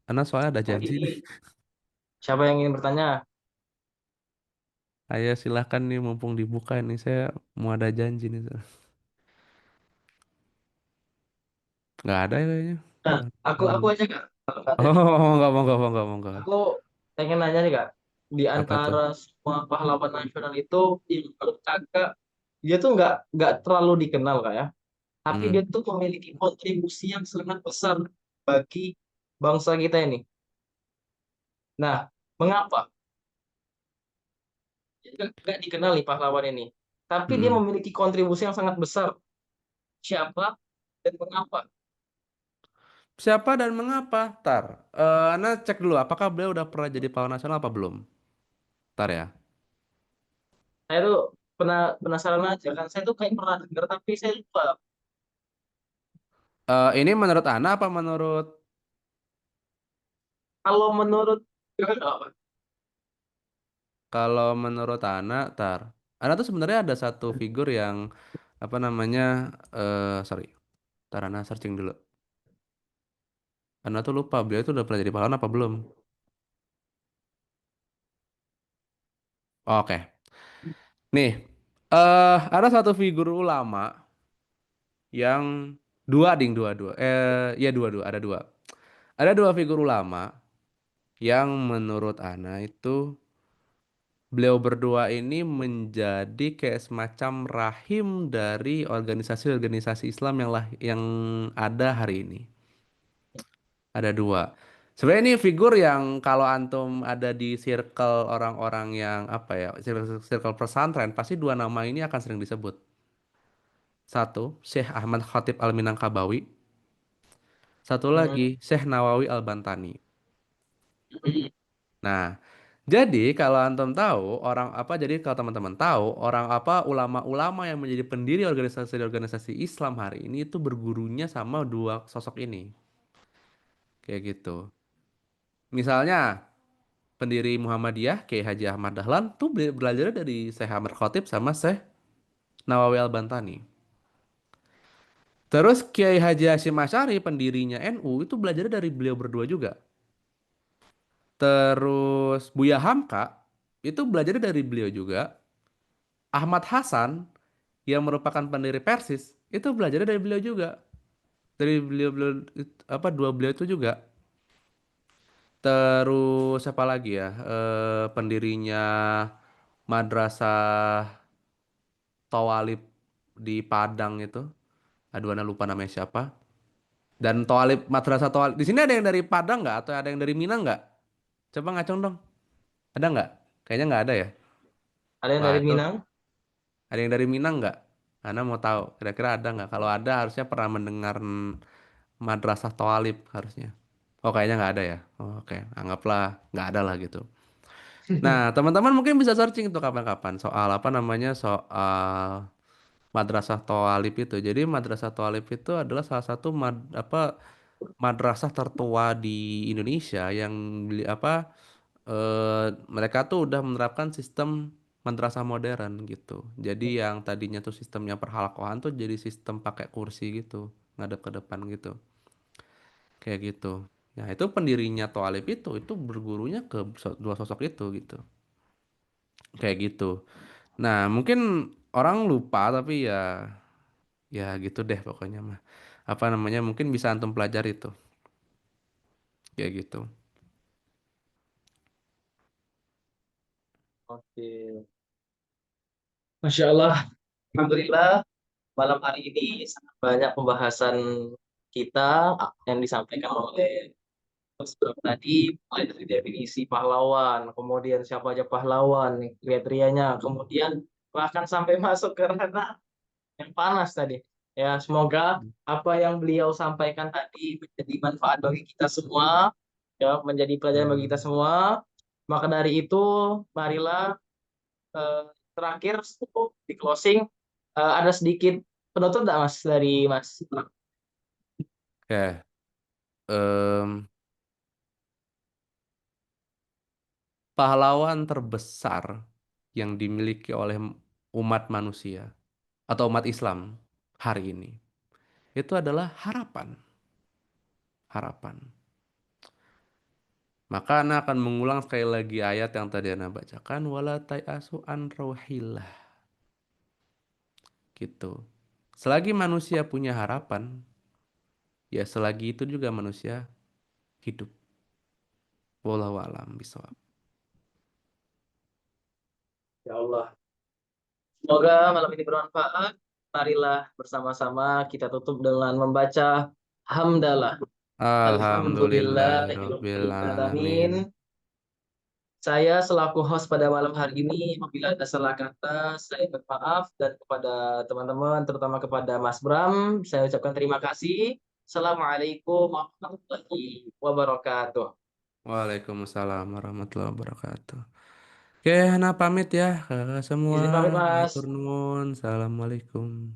karena soalnya ada janji nih. Lagi siapa yang ingin bertanya? Ayo silahkan nih, mumpung dibuka nih, saya mau ada janji nih. Nggak ada ya kayaknya. Nah, Nggak aku ada. aja Kak. Kalau nggak ada, Oh, nggak mau, nggak mau, nggak mau, nggak. aku pengen nanya nih Kak. Di Apa itu? antara semua pahlawan nasional itu, menurut Kakak, dia tuh nggak terlalu dikenal Kak ya. Tapi Hmm. dia tuh memiliki kontribusi yang sangat besar bagi bangsa kita ini. Nah, mengapa? Dia nggak dikenal nih pahlawan ini. Tapi dia Mm-mm. memiliki kontribusi yang sangat besar. Siapa dan mengapa? Siapa dan mengapa? Tar. Ana cek dulu, apakah beliau udah pernah jadi pahlawan nasional apa belum? Tar ya. Saya tuh penasaran aja kan. Saya tuh kayak pernah dengar tapi saya lupa. Ini menurut Ana apa menurut Kalau menurut Kakak apa? Kalau menurut Ana, tar. Ana tuh sebenarnya ada satu figur yang apa namanya? Sorry. Tar Ana searching dulu. Ana tuh lupa beliau itu udah pernah jadi pahlawan apa belum? Oke. Nih, ada satu figur ulama yang dua, ya dua, ada dua. Ada dua figur ulama yang menurut Ana itu beliau berdua ini menjadi kayak semacam rahim dari organisasi-organisasi Islam yang ada hari ini. Ada dua. Sebenarnya ini figur yang kalau antum ada di circle orang-orang yang apa ya, circle pesantren, pasti dua nama ini akan sering disebut. Satu, Syekh Ahmad Khatib Al-Minangkabawi. Satu lagi, Hmm. Syekh Nawawi Al-Bantani. Nah, jadi kalau antum tahu orang apa, jadi kalau teman-teman tahu orang apa ulama-ulama yang menjadi pendiri organisasi-organisasi Islam hari ini itu bergurunya sama dua sosok ini. Kayak gitu. Misalnya pendiri Muhammadiyah, Kiai Haji Ahmad Dahlan tuh belajar dari Syekh Ahmad Khatib sama Syekh Nawawi Al-Bantani. Terus Kiai Haji Hashim Asy'ari pendirinya NU itu belajar dari beliau berdua juga. Terus Buya Hamka itu belajar dari beliau juga. Ahmad Hasan yang merupakan pendiri Persis itu belajar dari beliau juga. Dari beliau apa dua beliau itu juga. Terus siapa lagi ya? Pendirinya Madrasah Tawalib di Padang itu. Aduh, ana lupa namanya siapa. Dan Tawalib Madrasah Tawalib. Di sini ada yang dari Padang nggak? Atau ada yang dari Minang nggak? Coba ngacung dong. Ada nggak? Kayaknya nggak ada ya. Ada yang Wah, dari itu Minang? ada yang dari Minang nggak? Ana mau tahu. Kira-kira ada nggak? Kalau ada harusnya pernah mendengar Madrasah Tawalib harusnya. Oh, kayaknya nggak ada ya. Oh, oke, anggaplah nggak ada lah gitu. Nah, teman-teman mungkin bisa searching tuh kapan-kapan soal apa namanya soal Madrasah Tawalib itu. Jadi Madrasah Tawalib itu adalah salah satu madrasah tertua di Indonesia yang mereka tuh udah menerapkan sistem madrasah modern gitu. Jadi yang tadinya tuh sistemnya perhalakohan tuh jadi sistem pakai kursi gitu, ngadep ke depan gitu. Kayak gitu. Nah, itu pendirinya Thalib itu bergurunya ke dua sosok itu gitu. Kayak gitu. Nah, mungkin orang lupa tapi ya gitu deh pokoknya mah. Apa namanya? Mungkin bisa antum pelajari itu. Kayak gitu. Oke. Masya Allah. Alhamdulillah malam hari ini sangat banyak pembahasan kita yang disampaikan oleh Sebelum tadi mulai dari definisi pahlawan, kemudian siapa aja pahlawan, kriterianya, kemudian bahkan sampai masuk ke ranah yang panas tadi. Ya, semoga apa yang beliau sampaikan tadi menjadi manfaat bagi kita semua, ya, menjadi pelajaran bagi kita Hmm. semua. Maka dari itu, marilah terakhir di closing ada sedikit penutup nggak Mas dari Mas? Oke. Em, Pahlawan terbesar yang dimiliki oleh umat manusia atau umat Islam hari ini itu adalah harapan. Harapan. Maka Ana akan mengulang sekali lagi ayat yang tadi Ana bacakan, wala tayasu an rauhillah, gitu. Selagi manusia punya harapan, ya selagi itu juga manusia hidup. Wallahu a'lam bishawab. Ya Allah, semoga malam ini bermanfaat. Marilah bersama-sama kita tutup dengan membaca hamdalah. Alhamdulillahirabbil alamin. Alhamdulillahirobbilalamin. Saya selaku host pada malam hari ini, apabila ada salah kata, saya bermaaf dan kepada teman-teman, terutama kepada Mas Bram, saya ucapkan terima kasih. Assalamualaikum warahmatullahi wabarakatuh. Waalaikumsalam warahmatullahi wabarakatuh. Oke, Ana pamit ya kakak semua. Izin pamit, Mas. Matur nuwun. Assalamualaikum.